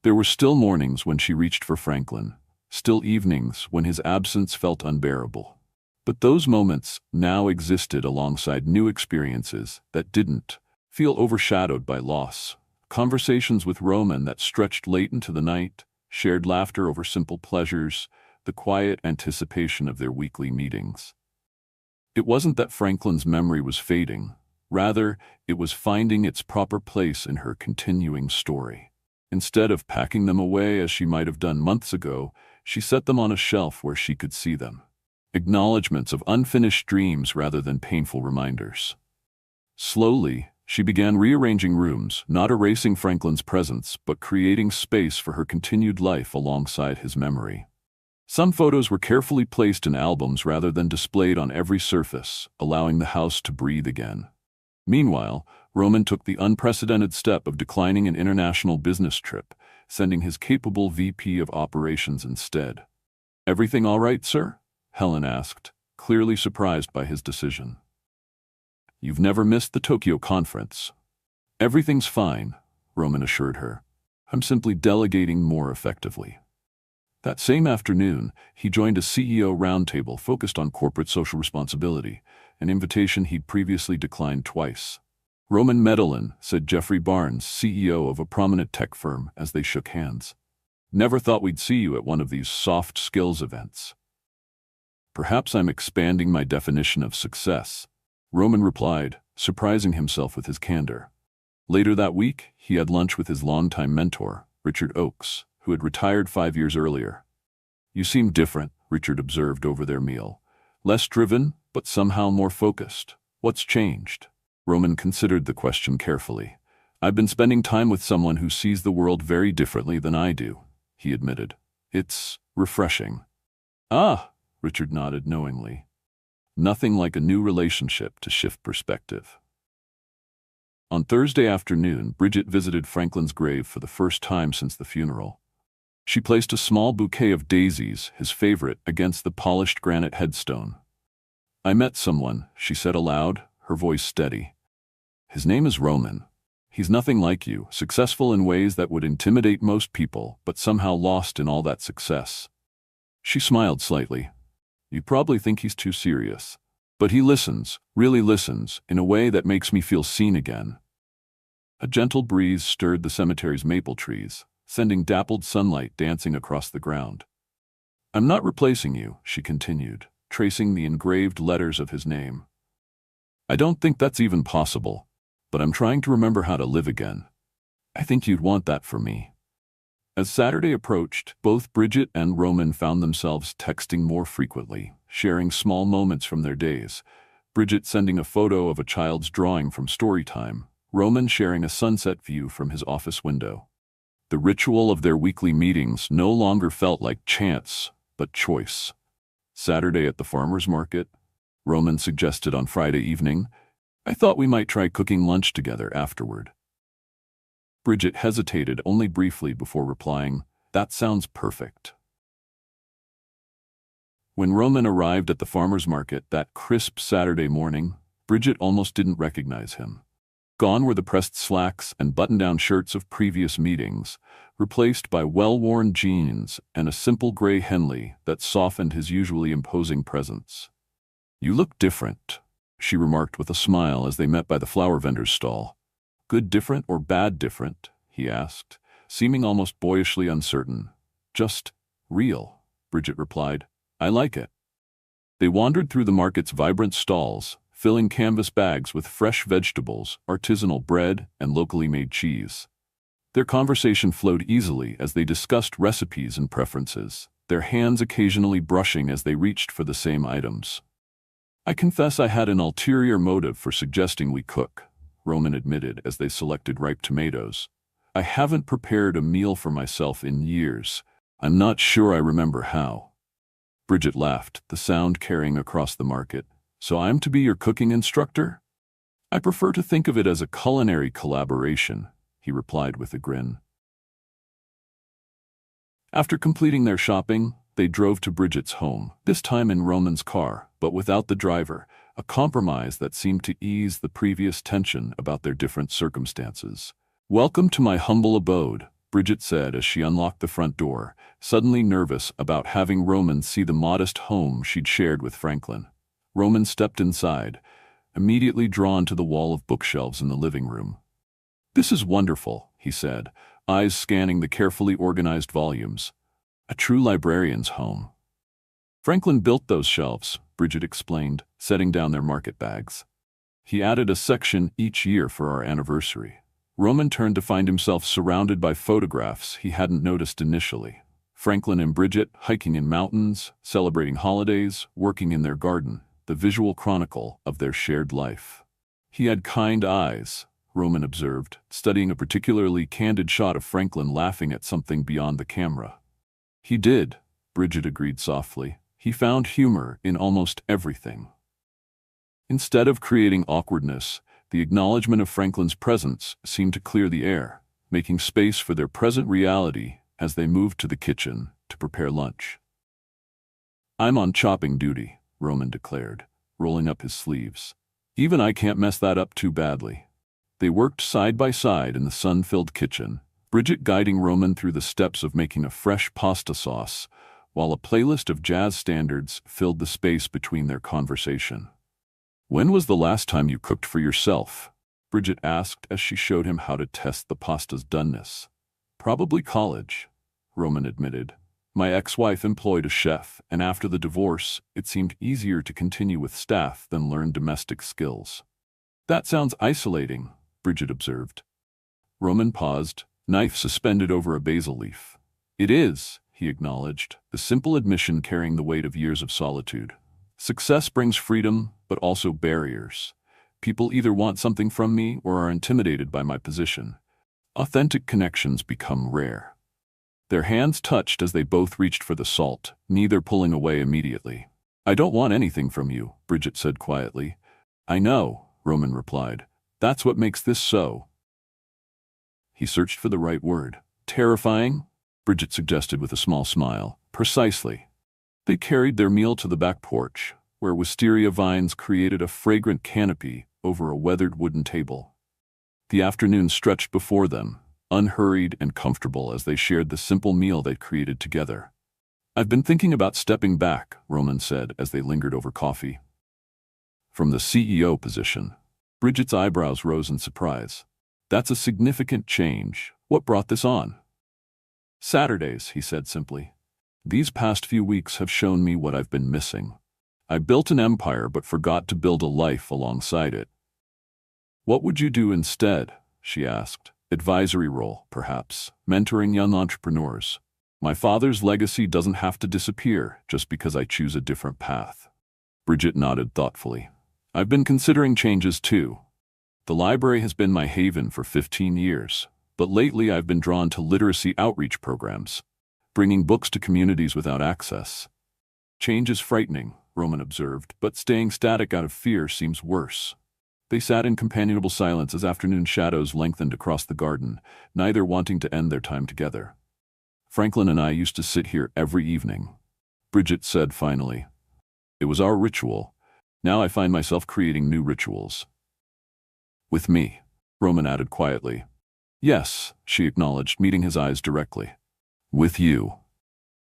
There were still mornings when she reached for Franklin, still evenings when his absence felt unbearable. But those moments now existed alongside new experiences that didn't feel overshadowed by loss. Conversations with Roman that stretched late into the night, shared laughter over simple pleasures, the quiet anticipation of their weekly meetings. It wasn't that Franklin's memory was fading, rather, it was finding its proper place in her continuing story. Instead of packing them away as she might have done months ago, she set them on a shelf where she could see them. Acknowledgements of unfinished dreams rather than painful reminders. Slowly, she began rearranging rooms, not erasing Franklin's presence, but creating space for her continued life alongside his memory. Some photos were carefully placed in albums rather than displayed on every surface, allowing the house to breathe again. Meanwhile, Roman took the unprecedented step of declining an international business trip, sending his capable VP of operations instead. "Everything all right, sir?" Helen asked, clearly surprised by his decision. "You've never missed the Tokyo conference." "Everything's fine," Roman assured her. "I'm simply delegating more effectively." That same afternoon, he joined a CEO roundtable focused on corporate social responsibility, an invitation he'd previously declined twice. "Roman Medellin," said Jeffrey Barnes, CEO of a prominent tech firm, as they shook hands. "Never thought we'd see you at one of these soft skills events." "Perhaps I'm expanding my definition of success," Roman replied, surprising himself with his candor. Later that week, he had lunch with his longtime mentor, Richard Oakes, who had retired 5 years earlier. "You seem different," Richard observed over their meal. "Less driven, but somehow more focused. What's changed?" Roman considered the question carefully. "I've been spending time with someone who sees the world very differently than I do," he admitted. "It's refreshing." "Ah," Richard nodded knowingly. Nothing like a new relationship to shift perspective. On Thursday afternoon, Bridget visited Franklin's grave for the first time since the funeral. She placed a small bouquet of daisies, his favorite, against the polished granite headstone. "I met someone," she said aloud, her voice steady. "His name is Roman. He's nothing like you, successful in ways that would intimidate most people, but somehow lost in all that success." She smiled slightly. "You probably think he's too serious. But he listens, really listens, in a way that makes me feel seen again." A gentle breeze stirred the cemetery's maple trees, sending dappled sunlight dancing across the ground. "I'm not replacing you," she continued, tracing the engraved letters of his name. "I don't think that's even possible, but I'm trying to remember how to live again. I think you'd want that for me." As Saturday approached, both Bridget and Roman found themselves texting more frequently, sharing small moments from their days. Bridget sending a photo of a child's drawing from Storytime, Roman sharing a sunset view from his office window. The ritual of their weekly meetings no longer felt like chance, but choice. Saturday at the farmer's market, Roman suggested on Friday evening, "I thought we might try cooking lunch together afterward." Bridget hesitated only briefly before replying, "That sounds perfect." When Roman arrived at the farmer's market that crisp Saturday morning, Bridget almost didn't recognize him. Gone were the pressed slacks and button-down shirts of previous meetings, replaced by well-worn jeans and a simple gray Henley that softened his usually imposing presence. "You look different," she remarked with a smile as they met by the flower vendor's stall. "Good different or bad different?" he asked, seeming almost boyishly uncertain. "Just real," Bridget replied. "I like it." They wandered through the market's vibrant stalls, filling canvas bags with fresh vegetables, artisanal bread, and locally made cheese. Their conversation flowed easily as they discussed recipes and preferences, their hands occasionally brushing as they reached for the same items. "I confess I had an ulterior motive for suggesting we cook," Roman admitted as they selected ripe tomatoes. "I haven't prepared a meal for myself in years. I'm not sure I remember how." Bridget laughed, the sound carrying across the market. "So I'm to be your cooking instructor?" "I prefer to think of it as a culinary collaboration," he replied with a grin. After completing their shopping, they drove to Bridget's home, this time in Roman's car, but without the driver, a compromise that seemed to ease the previous tension about their different circumstances. "Welcome to my humble abode," Bridget said as she unlocked the front door, suddenly nervous about having Roman see the modest home she'd shared with Franklin. Roman stepped inside, immediately drawn to the wall of bookshelves in the living room. "This is wonderful," he said, eyes scanning the carefully organized volumes. "A true librarian's home." "Franklin built those shelves," Bridget explained, setting down their market bags. "He added a section each year for our anniversary." Roman turned to find himself surrounded by photographs he hadn't noticed initially. Franklin and Bridget hiking in mountains, celebrating holidays, working in their garden, the visual chronicle of their shared life. "He had kind eyes," Roman observed, studying a particularly candid shot of Franklin laughing at something beyond the camera. "He did," Bridget agreed softly. "He found humor in almost everything." Instead of creating awkwardness, the acknowledgement of Franklin's presence seemed to clear the air, making space for their present reality as they moved to the kitchen to prepare lunch. "I'm on chopping duty," Roman declared, rolling up his sleeves. "Even I can't mess that up too badly." They worked side by side in the sun-filled kitchen, Bridget guiding Roman through the steps of making a fresh pasta sauce, while a playlist of jazz standards filled the space between their conversation. "When was the last time you cooked for yourself?" Bridget asked as she showed him how to test the pasta's doneness. "Probably college," Roman admitted. "My ex-wife employed a chef, and after the divorce, it seemed easier to continue with staff than learn domestic skills." "That sounds isolating," Bridget observed. Roman paused, knife suspended over a basil leaf. It is, he acknowledged, the simple admission carrying the weight of years of solitude. Success brings freedom, but also barriers. People either want something from me or are intimidated by my position. Authentic connections become rare. Their hands touched as they both reached for the salt, neither pulling away immediately. I don't want anything from you, Bridget said quietly. I know, Roman replied. That's what makes this so. He searched for the right word. Terrifying? Bridget suggested with a small smile. Precisely. They carried their meal to the back porch, where wisteria vines created a fragrant canopy over a weathered wooden table. The afternoon stretched before them, unhurried and comfortable as they shared the simple meal they'd created together. I've been thinking about stepping back, Roman said as they lingered over coffee. From the CEO position. Bridget's eyebrows rose in surprise. That's a significant change. What brought this on? Saturdays, he said simply. These past few weeks have shown me what I've been missing. I built an empire but forgot to build a life alongside it. What would you do instead? She asked. Advisory role, perhaps, mentoring young entrepreneurs. My father's legacy doesn't have to disappear just because I choose a different path. Bridget nodded thoughtfully. I've been considering changes too. The library has been my haven for 15 years, but lately I've been drawn to literacy outreach programs, bringing books to communities without access. Change is frightening, Roman observed, but staying static out of fear seems worse. They sat in companionable silence as afternoon shadows lengthened across the garden, neither wanting to end their time together. Franklin and I used to sit here every evening, Bridget said finally. It was our ritual. Now I find myself creating new rituals. With me, Roman added quietly. Yes, she acknowledged, meeting his eyes directly. With you.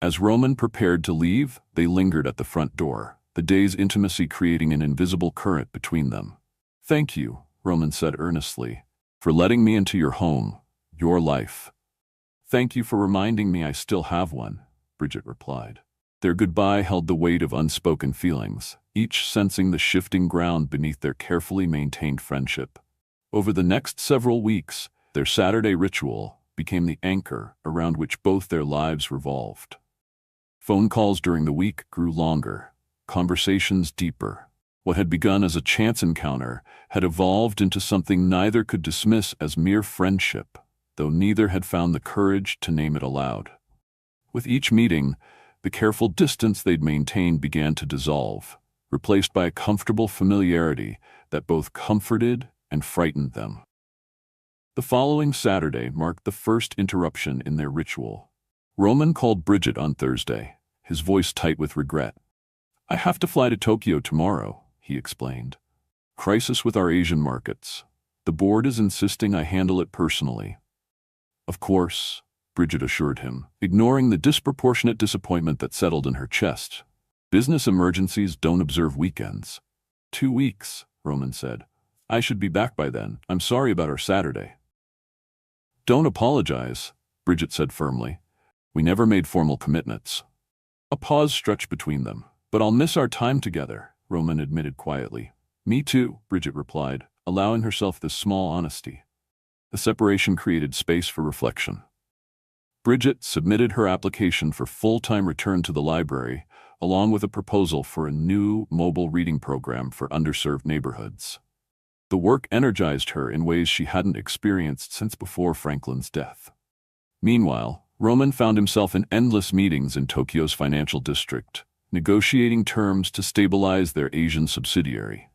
As Roman prepared to leave, they lingered at the front door, the day's intimacy creating an invisible current between them. Thank you, Roman said earnestly, for letting me into your home, your life. Thank you for reminding me I still have one, Bridget replied. Their goodbye held the weight of unspoken feelings, each sensing the shifting ground beneath their carefully maintained friendship. Over the next several weeks, their Saturday ritual became the anchor around which both their lives revolved. Phone calls during the week grew longer, conversations deeper. What had begun as a chance encounter had evolved into something neither could dismiss as mere friendship, though neither had found the courage to name it aloud. With each meeting, the careful distance they'd maintained began to dissolve, replaced by a comfortable familiarity that both comforted and frightened them. The following Saturday marked the first interruption in their ritual. Roman called Bridget on Thursday, his voice tight with regret. I have to fly to Tokyo tomorrow, he explained. Crisis with our Asian markets. The board is insisting I handle it personally. Of course, Bridget assured him, ignoring the disproportionate disappointment that settled in her chest. Business emergencies don't observe weekends. 2 weeks, Roman said. I should be back by then. I'm sorry about our Saturday. Don't apologize, Bridget said firmly. We never made formal commitments. A pause stretched between them. But I'll miss our time together, Roman admitted quietly. Me too, Bridget replied, allowing herself this small honesty. The separation created space for reflection. Bridget submitted her application for full-time return to the library, along with a proposal for a new mobile reading program for underserved neighborhoods. The work energized her in ways she hadn't experienced since before Franklin's death. Meanwhile, Roman found himself in endless meetings in Tokyo's financial district, negotiating terms to stabilize their Asian subsidiary.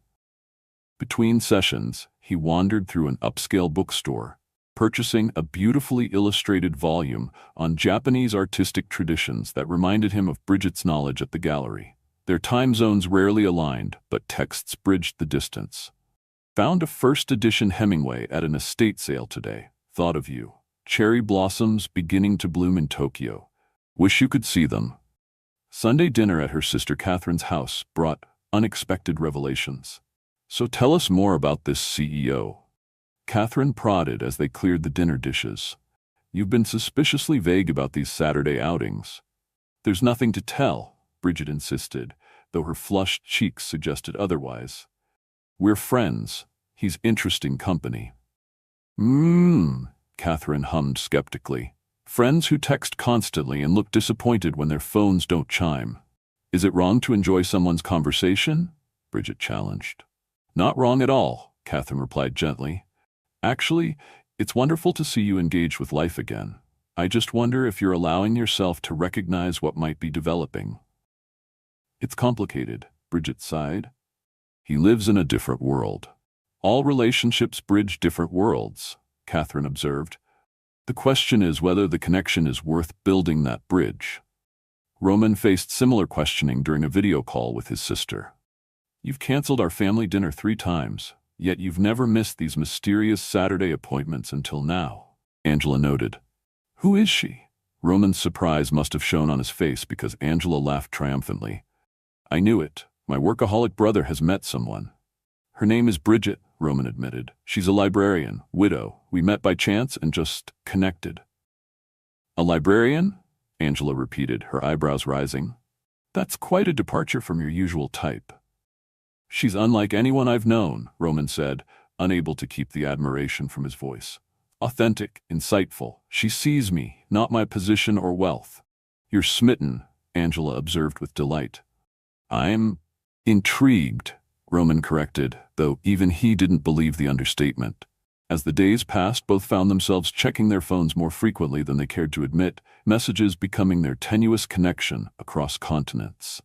Between sessions, he wandered through an upscale bookstore, purchasing a beautifully illustrated volume on Japanese artistic traditions that reminded him of Bridget's knowledge at the gallery. Their time zones rarely aligned, but texts bridged the distance. Found a first edition Hemingway at an estate sale today. Thought of you. Cherry blossoms beginning to bloom in Tokyo. Wish you could see them. Sunday dinner at her sister Catherine's house brought unexpected revelations. So tell us more about this CEO. Catherine prodded as they cleared the dinner dishes. You've been suspiciously vague about these Saturday outings. There's nothing to tell, Bridget insisted, though her flushed cheeks suggested otherwise. We're friends. He's interesting company. Catherine hummed skeptically. Friends who text constantly and look disappointed when their phones don't chime. Is it wrong to enjoy someone's conversation? Bridget challenged. Not wrong at all, Catherine replied gently. Actually, it's wonderful to see you engage with life again. I just wonder if you're allowing yourself to recognize what might be developing. It's complicated, Bridget sighed. He lives in a different world. All relationships bridge different worlds, Catherine observed. The question is whether the connection is worth building that bridge. Roman faced similar questioning during a video call with his sister. You've canceled our family dinner 3 times, yet you've never missed these mysterious Saturday appointments until now, Angela noted. Who is she? Roman's surprise must have shown on his face because Angela laughed triumphantly. I knew it. My workaholic brother has met someone. Her name is Bridget, Roman admitted. She's a librarian, widow. We met by chance and just connected. A librarian? Angela repeated, her eyebrows rising. That's quite a departure from your usual type. She's unlike anyone I've known, Roman said, unable to keep the admiration from his voice. Authentic, insightful. She sees me, not my position or wealth. You're smitten, Angela observed with delight. I'm intrigued, Roman corrected, though even he didn't believe the understatement. As the days passed, both found themselves checking their phones more frequently than they cared to admit, messages becoming their tenuous connection across continents.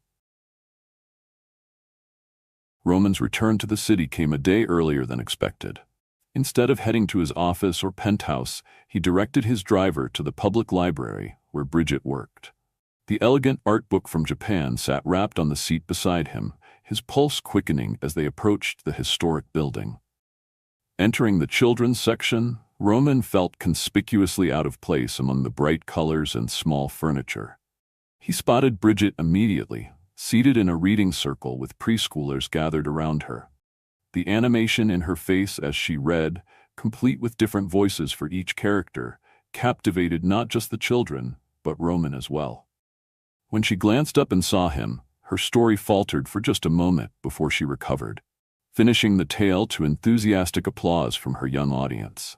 Roman's return to the city came a day earlier than expected. Instead of heading to his office or penthouse, he directed his driver to the public library where Bridget worked. The elegant art book from Japan sat wrapped on the seat beside him, his pulse quickening as they approached the historic building. Entering the children's section, Roman felt conspicuously out of place among the bright colors and small furniture. He spotted Bridget immediately, seated in a reading circle with preschoolers gathered around her. The animation in her face as she read, complete with different voices for each character, captivated not just the children, but Roman as well. When she glanced up and saw him, her story faltered for just a moment before she recovered, finishing the tale to enthusiastic applause from her young audience.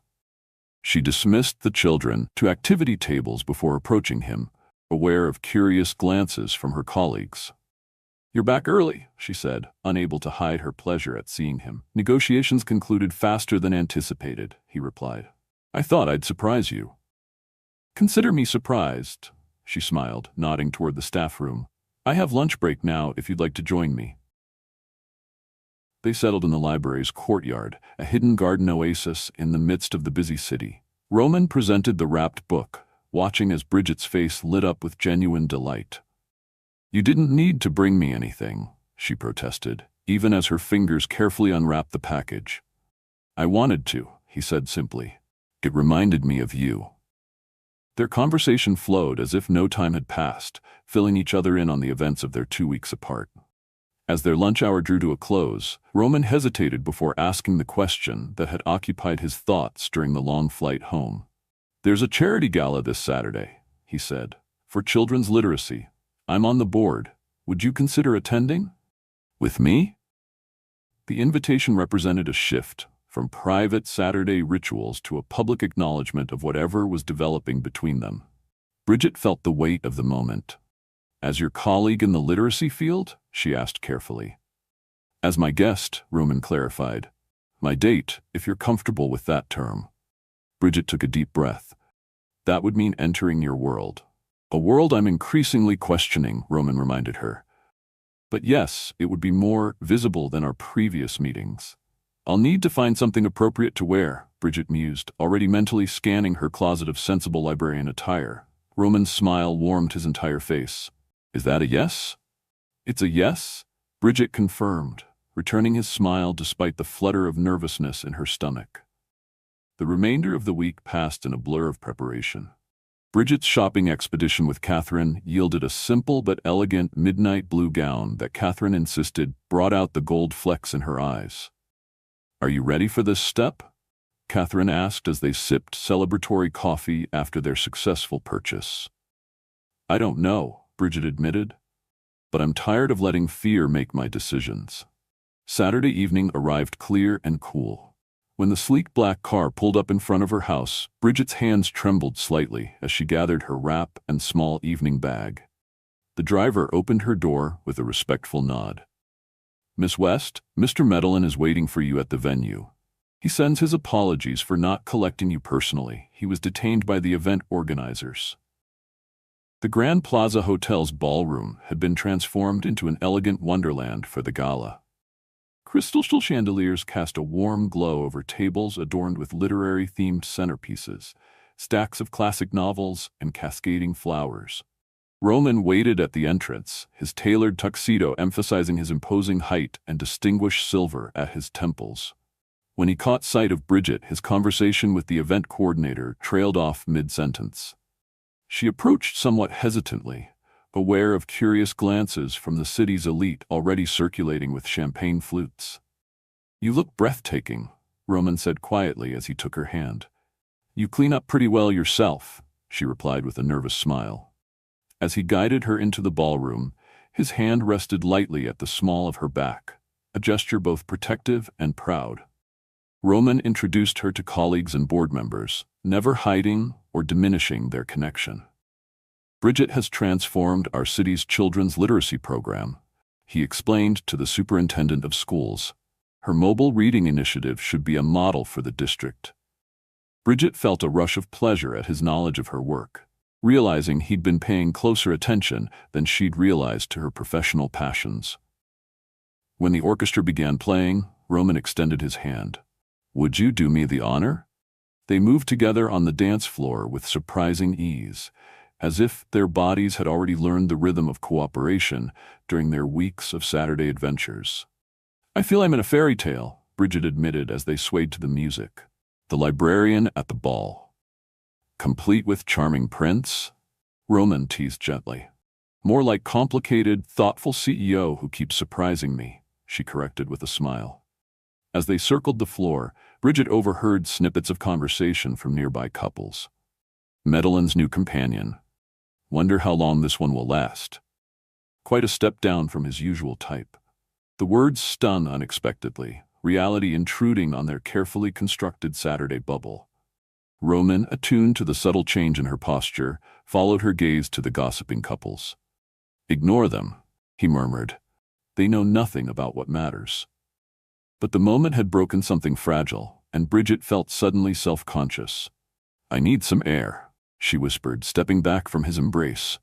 She dismissed the children to activity tables before approaching him, aware of curious glances from her colleagues. You're back early, she said, unable to hide her pleasure at seeing him. Negotiations concluded faster than anticipated, he replied. I thought I'd surprise you. Consider me surprised, she smiled, nodding toward the staff room. I have lunch break now if you'd like to join me. They settled in the library's courtyard, a hidden garden oasis in the midst of the busy city. Roman presented the wrapped book, watching as Bridget's face lit up with genuine delight. You didn't need to bring me anything, she protested, even as her fingers carefully unwrapped the package. I wanted to, he said simply. It reminded me of you. Their conversation flowed as if no time had passed, filling each other in on the events of their 2 weeks apart. As their lunch hour drew to a close, Roman hesitated before asking the question that had occupied his thoughts during the long flight home. There's a charity gala this Saturday, he said, for children's literacy. I'm on the board. Would you consider attending? With me? The invitation represented a shift from private Saturday rituals to a public acknowledgement of whatever was developing between them. Bridget felt the weight of the moment. As your colleague in the literacy field? She asked carefully. As my guest, Roman clarified. My date, if you're comfortable with that term. Bridget took a deep breath. That would mean entering your world. A world I'm increasingly questioning, Roman reminded her. But yes, it would be more visible than our previous meetings. I'll need to find something appropriate to wear, Bridget mused, already mentally scanning her closet of sensible librarian attire. Roman's smile warmed his entire face. Is that a yes? It's a yes, Bridget confirmed, returning his smile despite the flutter of nervousness in her stomach. The remainder of the week passed in a blur of preparation. Bridget's shopping expedition with Catherine yielded a simple but elegant midnight blue gown that Catherine insisted brought out the gold flecks in her eyes. Are you ready for this step? Catherine asked as they sipped celebratory coffee after their successful purchase. I don't know, Bridget admitted, but I'm tired of letting fear make my decisions. Saturday evening arrived clear and cool. When the sleek black car pulled up in front of her house, Bridget's hands trembled slightly as she gathered her wrap and small evening bag. The driver opened her door with a respectful nod. "Miss West, Mr. Medellin is waiting for you at the venue. He sends his apologies for not collecting you personally. He was detained by the event organizers." The Grand Plaza Hotel's ballroom had been transformed into an elegant wonderland for the gala. Crystal chandeliers cast a warm glow over tables adorned with literary-themed centerpieces, stacks of classic novels, and cascading flowers. Roman waited at the entrance, his tailored tuxedo emphasizing his imposing height and distinguished silver at his temples. When he caught sight of Bridget, his conversation with the event coordinator trailed off mid-sentence. She approached somewhat hesitantly, aware of curious glances from the city's elite already circulating with champagne flutes. "You look breathtaking," Roman said quietly as he took her hand. "You clean up pretty well yourself," she replied with a nervous smile. As he guided her into the ballroom, his hand rested lightly at the small of her back, a gesture both protective and proud. Roman introduced her to colleagues and board members, never hiding or diminishing their connection. "Bridget has transformed our city's children's literacy program," he explained to the superintendent of schools. "Her mobile reading initiative should be a model for the district." Bridget felt a rush of pleasure at his knowledge of her work, realizing he'd been paying closer attention than she'd realized to her professional passions. When the orchestra began playing, Roman extended his hand. "Would you do me the honor?" They moved together on the dance floor with surprising ease, as if their bodies had already learned the rhythm of cooperation during their weeks of Saturday adventures. "I feel I'm in a fairy tale," Bridget admitted as they swayed to the music. "The librarian at the ball." "Complete with charming prince?" Roman teased gently. "More like complicated, thoughtful CEO who keeps surprising me," she corrected with a smile. As they circled the floor, Bridget overheard snippets of conversation from nearby couples. "Medellin's new companion. Wonder how long this one will last." Quite a step down from his usual type. The words stung unexpectedly, reality intruding on their carefully constructed Saturday bubble. Roman, attuned to the subtle change in her posture, followed her gaze to the gossiping couples. "Ignore them," he murmured. "They know nothing about what matters." But the moment had broken something fragile, and Bridget felt suddenly self-conscious. "I need some air," she whispered, stepping back from his embrace.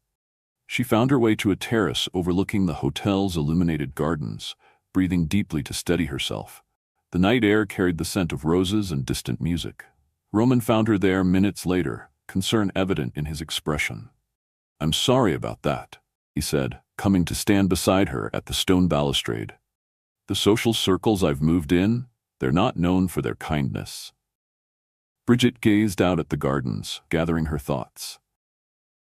She found her way to a terrace overlooking the hotel's illuminated gardens, breathing deeply to steady herself. The night air carried the scent of roses and distant music. Roman found her there minutes later, concern evident in his expression. "I'm sorry about that," he said, coming to stand beside her at the stone balustrade. "The social circles I've moved in, they're not known for their kindness." Bridget gazed out at the gardens, gathering her thoughts.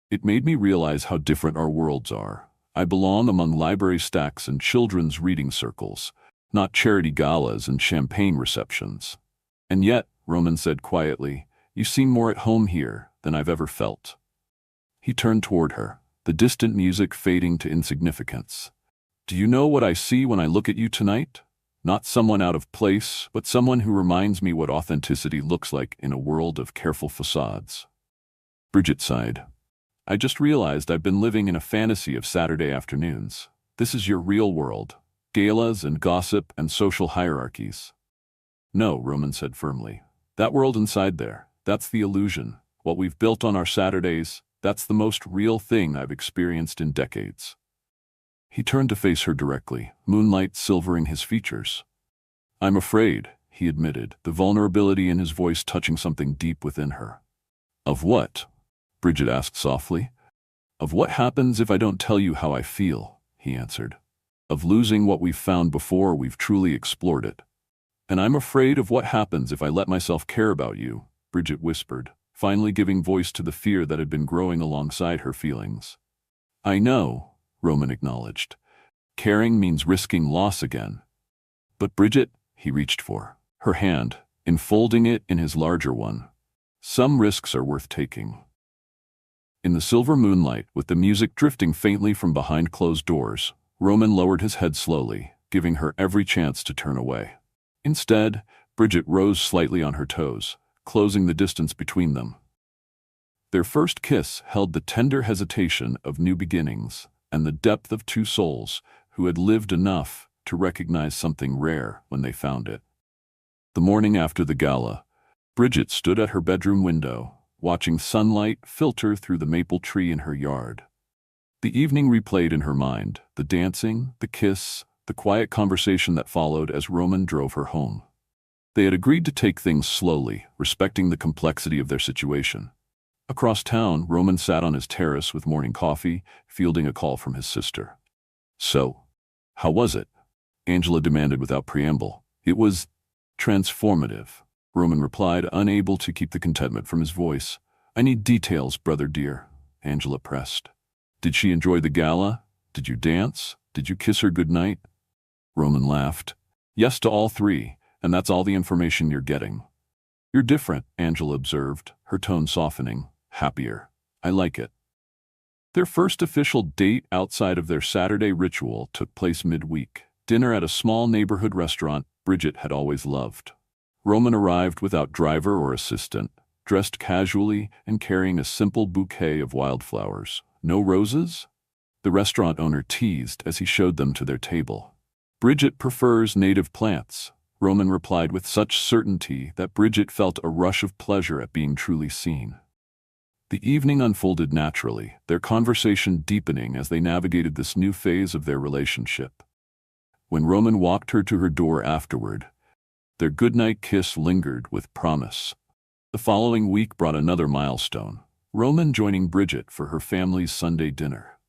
"It made me realize how different our worlds are. I belong among library stacks and children's reading circles, not charity galas and champagne receptions. And yet," Roman said quietly, "you seem more at home here than I've ever felt." He turned toward her, the distant music fading to insignificance. "Do you know what I see when I look at you tonight? Not someone out of place, but someone who reminds me what authenticity looks like in a world of careful facades." Bridget sighed. "I just realized I've been living in a fantasy of Saturday afternoons. This is your real world. Galas and gossip and social hierarchies." "No," Roman said firmly. "That world inside there, that's the illusion. What we've built on our Saturdays, that's the most real thing I've experienced in decades." He turned to face her directly, moonlight silvering his features. "I'm afraid," he admitted, the vulnerability in his voice touching something deep within her. "Of what?" Bridget asked softly. "Of what happens if I don't tell you how I feel," he answered. "Of losing what we've found before we've truly explored it. And I'm afraid of what happens if I let myself care about you," Bridget whispered, finally giving voice to the fear that had been growing alongside her feelings. "I know," Roman acknowledged. "Caring means risking loss again." "But Bridget," he reached for her hand, enfolding it in his larger one. "Some risks are worth taking." In the silver moonlight, with the music drifting faintly from behind closed doors, Roman lowered his head slowly, giving her every chance to turn away. Instead, Bridget rose slightly on her toes, closing the distance between them. Their first kiss held the tender hesitation of new beginnings and the depth of two souls who had lived enough to recognize something rare when they found it. The morning after the gala, Bridget stood at her bedroom window, watching sunlight filter through the maple tree in her yard. The evening replayed in her mind, the dancing, the kiss, the quiet conversation that followed as Roman drove her home. They had agreed to take things slowly, respecting the complexity of their situation. Across town, Roman sat on his terrace with morning coffee, fielding a call from his sister. "So, how was it?" Angela demanded without preamble. "It was transformative," Roman replied, unable to keep the contentment from his voice. "I need details, brother dear," Angela pressed. "Did she enjoy the gala? Did you dance? Did you kiss her goodnight?" Roman laughed. "Yes to all three, and that's all the information you're getting." "You're different," Angela observed, her tone softening. "Happier. I like it." Their first official date outside of their Saturday ritual took place midweek. Dinner at a small neighborhood restaurant Bridget had always loved. Roman arrived without driver or assistant, dressed casually and carrying a simple bouquet of wildflowers. "No roses?" the restaurant owner teased as he showed them to their table. "Bridget prefers native plants," Roman replied with such certainty that Bridget felt a rush of pleasure at being truly seen. The evening unfolded naturally, their conversation deepening as they navigated this new phase of their relationship. When Roman walked her to her door afterward, their goodnight kiss lingered with promise. The following week brought another milestone, Roman joining Bridget for her family's Sunday dinner.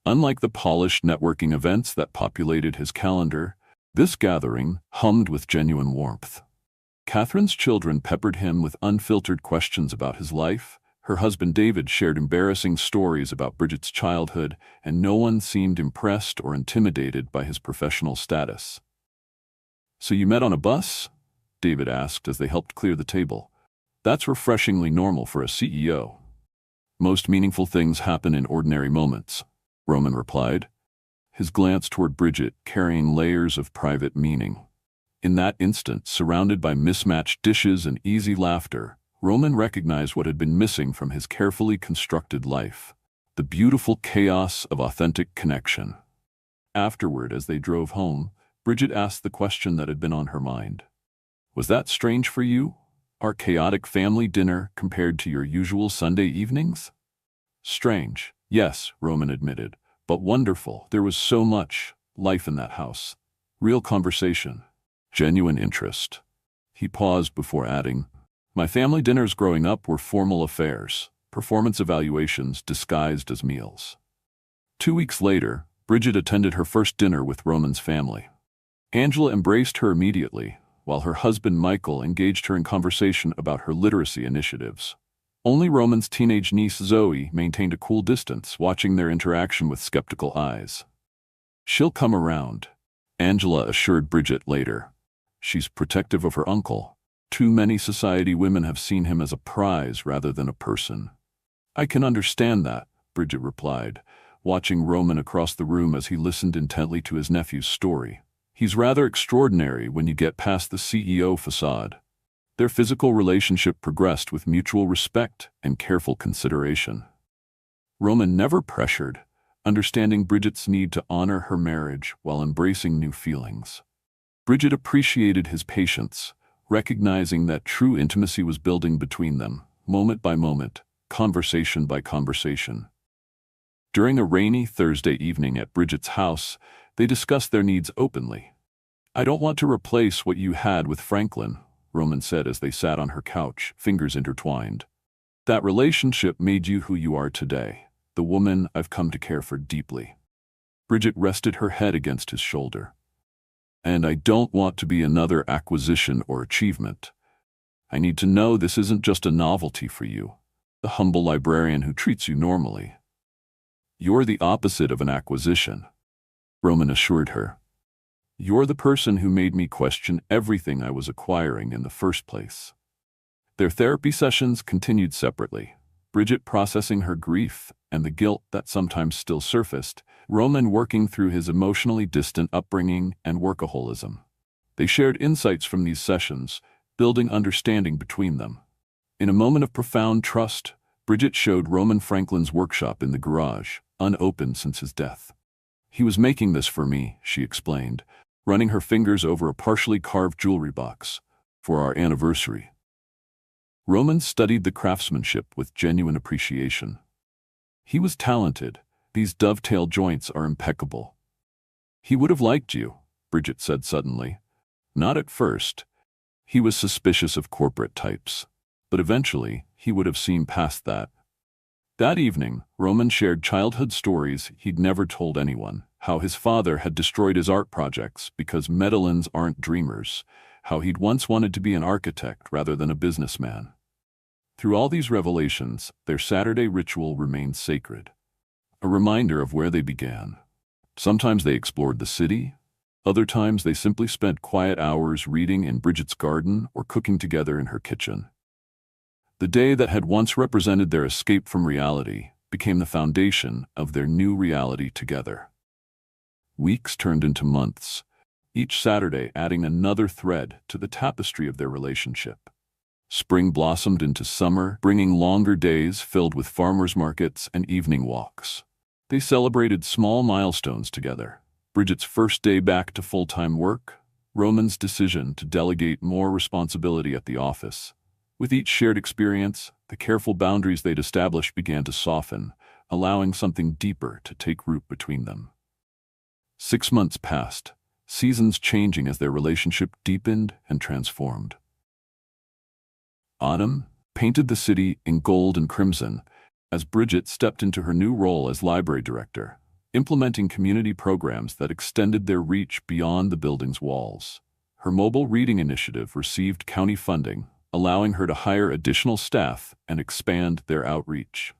Unlike the polished networking events that populated his calendar, this gathering hummed with genuine warmth. Catherine's children peppered him with unfiltered questions about his life. Her husband David shared embarrassing stories about Bridget's childhood, and no one seemed impressed or intimidated by his professional status. "So you met on a bus?" David asked as they helped clear the table. "That's refreshingly normal for a CEO." "Most meaningful things happen in ordinary moments," Roman replied, his glance toward Bridget carrying layers of private meaning. In that instant, surrounded by mismatched dishes and easy laughter, Roman recognized what had been missing from his carefully constructed life, the beautiful chaos of authentic connection. Afterward, as they drove home, Bridget asked the question that had been on her mind. "Was that strange for you? Our chaotic family dinner compared to your usual Sunday evenings?" "Strange, yes," Roman admitted, "but wonderful. There was so much life in that house. Real conversation. Genuine interest." He paused before adding, "My family dinners growing up were formal affairs, performance evaluations disguised as meals." 2 weeks later, Bridget attended her first dinner with Roman's family. Angela embraced her immediately, while her husband Michael engaged her in conversation about her literacy initiatives. Only Roman's teenage niece Zoe maintained a cool distance, watching their interaction with skeptical eyes. "She'll come around," Angela assured Bridget later. "She's protective of her uncle. Too many society women have seen him as a prize rather than a person." "I can understand that," Bridget replied, watching Roman across the room as he listened intently to his nephew's story. "He's rather extraordinary when you get past the CEO facade." Their physical relationship progressed with mutual respect and careful consideration. Roman never pressured, understanding Bridget's need to honor her marriage while embracing new feelings. Bridget appreciated his patience, recognizing that true intimacy was building between them, moment by moment, conversation by conversation. During a rainy Thursday evening at Bridget's house, they discussed their needs openly. "I don't want to replace what you had with Franklin," Roman said as they sat on her couch, fingers intertwined. "That relationship made you who you are today, the woman I've come to care for deeply." Bridget rested her head against his shoulder. "And I don't want to be another acquisition or achievement. I need to know this isn't just a novelty for you, the humble librarian who treats you normally. You're the opposite of an acquisition," Roman assured her. "You're the person who made me question everything I was acquiring in the first place." Their therapy sessions continued separately, Bridget processing her grief and the guilt that sometimes still surfaced, Roman working through his emotionally distant upbringing and workaholism. They shared insights from these sessions, building understanding between them. In a moment of profound trust, Bridget showed Roman Franklin's workshop in the garage, unopened since his death. "He was making this for me," she explained, running her fingers over a partially carved jewelry box, "for our anniversary." Roman studied the craftsmanship with genuine appreciation. "He was talented. These dovetail joints are impeccable." "He would have liked you," Bridget said suddenly. "Not at first. He was suspicious of corporate types. But eventually, he would have seen past that." That evening, Roman shared childhood stories he'd never told anyone. How his father had destroyed his art projects because Medellins aren't dreamers. How he'd once wanted to be an architect rather than a businessman. Through all these revelations, their Saturday ritual remained sacred. A reminder of where they began. Sometimes they explored the city. Other times they simply spent quiet hours reading in Bridget's garden or cooking together in her kitchen. The day that had once represented their escape from reality became the foundation of their new reality together. Weeks turned into months, each Saturday adding another thread to the tapestry of their relationship. Spring blossomed into summer, bringing longer days filled with farmers' markets and evening walks. They celebrated small milestones together. Bridget's first day back to full-time work, Roman's decision to delegate more responsibility at the office. With each shared experience, the careful boundaries they'd established began to soften, allowing something deeper to take root between them. 6 months passed, seasons changing as their relationship deepened and transformed. Autumn painted the city in gold and crimson as Bridget stepped into her new role as library director, implementing community programs that extended their reach beyond the building's walls. Her mobile reading initiative received county funding, allowing her to hire additional staff and expand their outreach.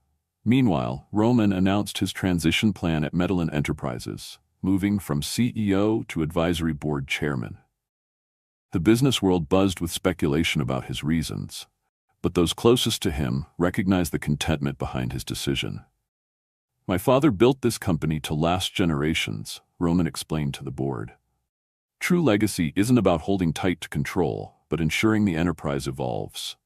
Meanwhile, Roman announced his transition plan at Medellin Enterprises, moving from CEO to advisory board chairman. The business world buzzed with speculation about his reasons, but those closest to him recognized the contentment behind his decision. "My father built this company to last generations," Roman explained to the board. "True legacy isn't about holding tight to control, but ensuring the enterprise evolves."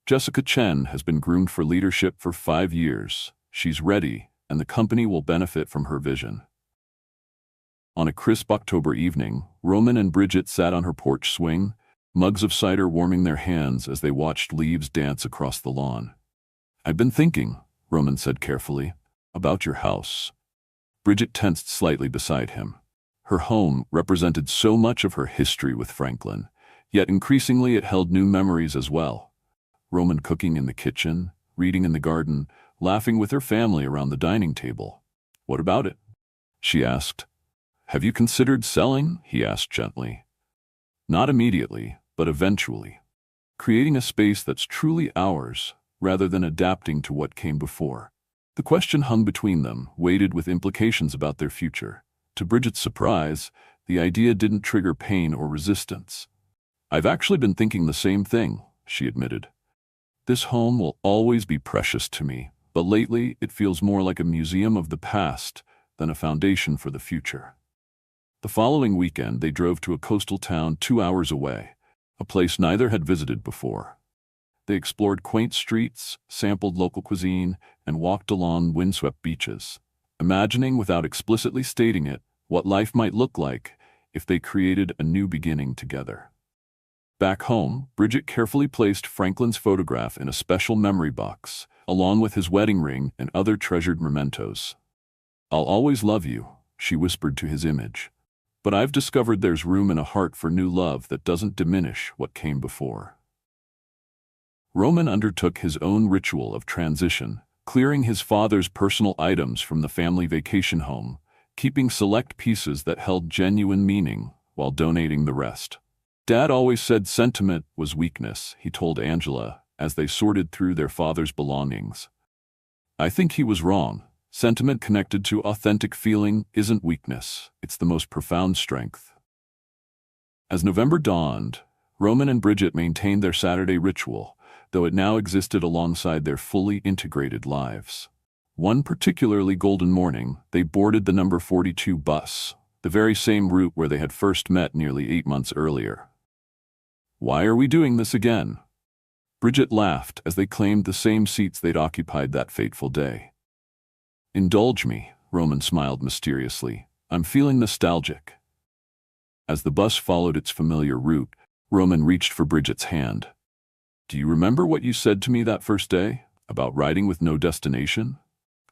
Jessica Chen has been groomed for leadership for 5 years. She's ready, and the company will benefit from her vision. On a crisp October evening, Roman and Bridget sat on her porch swing, mugs of cider warming their hands as they watched leaves dance across the lawn. "I've been thinking," Roman said carefully, "about your house." Bridget tensed slightly beside him. Her home represented so much of her history with Franklin, yet increasingly it held new memories as well. Roman cooking in the kitchen, reading in the garden, laughing with her family around the dining table. "What about it?" she asked. "Have you considered selling?" he asked gently. "Not immediately, but eventually. Creating a space that's truly ours, rather than adapting to what came before." The question hung between them, weighted with implications about their future. To Bridget's surprise, the idea didn't trigger pain or resistance. "I've actually been thinking the same thing," she admitted. "This home will always be precious to me, but lately it feels more like a museum of the past than a foundation for the future." The following weekend, they drove to a coastal town 2 hours away, a place neither had visited before. They explored quaint streets, sampled local cuisine, and walked along windswept beaches, imagining without explicitly stating it what life might look like if they created a new beginning together. Back home, Bridget carefully placed Franklin's photograph in a special memory box, along with his wedding ring and other treasured mementos. "I'll always love you," she whispered to his image. "But I've discovered there's room in a heart for new love that doesn't diminish what came before." Roman undertook his own ritual of transition, clearing his father's personal items from the family vacation home, keeping select pieces that held genuine meaning while donating the rest. "Dad always said sentiment was weakness," he told Angela as they sorted through their father's belongings. "I think he was wrong. Sentiment connected to authentic feeling isn't weakness, it's the most profound strength." As November dawned, Roman and Bridget maintained their Saturday ritual, though it now existed alongside their fully integrated lives. One particularly golden morning, they boarded the number 42 bus, the very same route where they had first met nearly 8 months earlier. "Why are we doing this again?" Bridget laughed as they claimed the same seats they'd occupied that fateful day. "Indulge me," Roman smiled mysteriously. "I'm feeling nostalgic." As the bus followed its familiar route, Roman reached for Bridget's hand. "Do you remember what you said to me that first day, about riding with no destination?"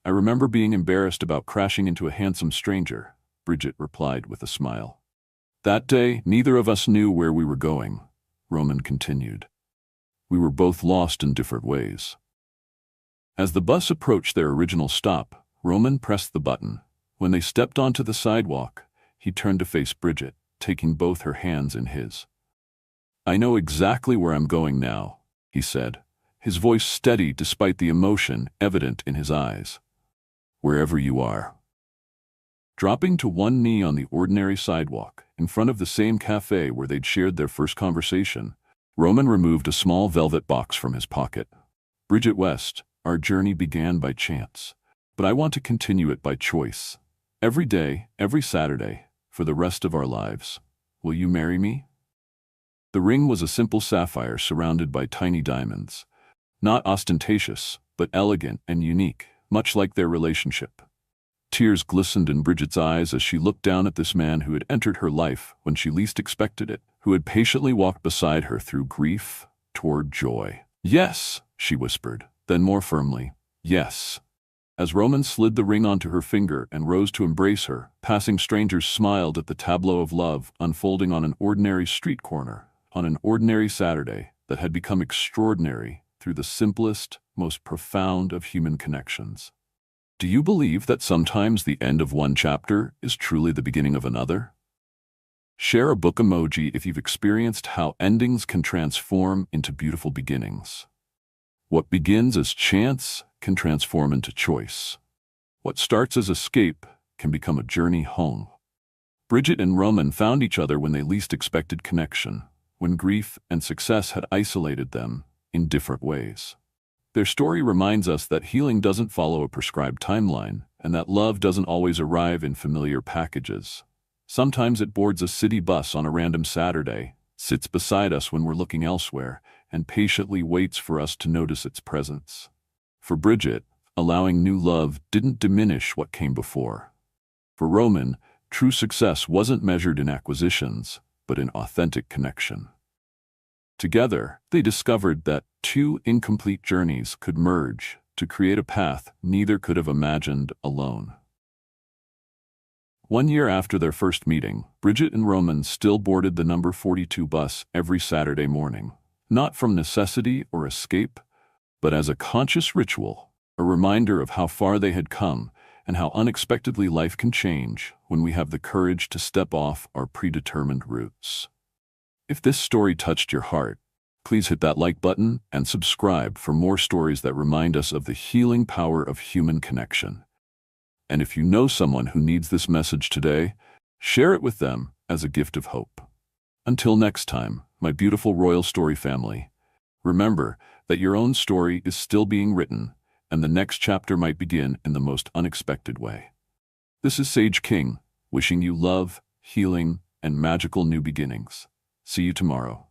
"I remember being embarrassed about crashing into a handsome stranger," Bridget replied with a smile. "That day, neither of us knew where we were going," Roman continued. "We were both lost in different ways." As the bus approached their original stop, Roman pressed the button. When they stepped onto the sidewalk, he turned to face Bridget, taking both her hands in his. "I know exactly where I'm going now," he said, his voice steady despite the emotion evident in his eyes. "Wherever you are." Dropping to one knee on the ordinary sidewalk, in front of the same cafe where they'd shared their first conversation, Roman removed a small velvet box from his pocket. "Bridget West, our journey began by chance, but I want to continue it by choice. Every day, every Saturday, for the rest of our lives. Will you marry me?" The ring was a simple sapphire surrounded by tiny diamonds. Not ostentatious, but elegant and unique, much like their relationship. Tears glistened in Bridget's eyes as she looked down at this man who had entered her life when she least expected it, who had patiently walked beside her through grief toward joy. "Yes," she whispered, then more firmly, "Yes." As Roman slid the ring onto her finger and rose to embrace her, passing strangers smiled at the tableau of love unfolding on an ordinary street corner, on an ordinary Saturday that had become extraordinary through the simplest, most profound of human connections. Do you believe that sometimes the end of one chapter is truly the beginning of another? Share a book emoji if you've experienced how endings can transform into beautiful beginnings. What begins as chance can transform into choice. What starts as escape can become a journey home. Bridget and Roman found each other when they least expected connection, when grief and success had isolated them in different ways. Their story reminds us that healing doesn't follow a prescribed timeline, and that love doesn't always arrive in familiar packages. Sometimes it boards a city bus on a random Saturday, sits beside us when we're looking elsewhere, and patiently waits for us to notice its presence. For Bridget, allowing new love didn't diminish what came before. For Roman, true success wasn't measured in acquisitions, but in authentic connection. Together, they discovered that two incomplete journeys could merge to create a path neither could have imagined alone. 1 year after their first meeting, Bridget and Roman still boarded the number 42 bus every Saturday morning, not from necessity or escape, but as a conscious ritual, a reminder of how far they had come and how unexpectedly life can change when we have the courage to step off our predetermined routes. If this story touched your heart, please hit that like button and subscribe for more stories that remind us of the healing power of human connection. And if you know someone who needs this message today, share it with them as a gift of hope. Until next time, my beautiful Royal Story family, remember that your own story is still being written, and the next chapter might begin in the most unexpected way. This is Sage King, wishing you love, healing, and magical new beginnings. See you tomorrow.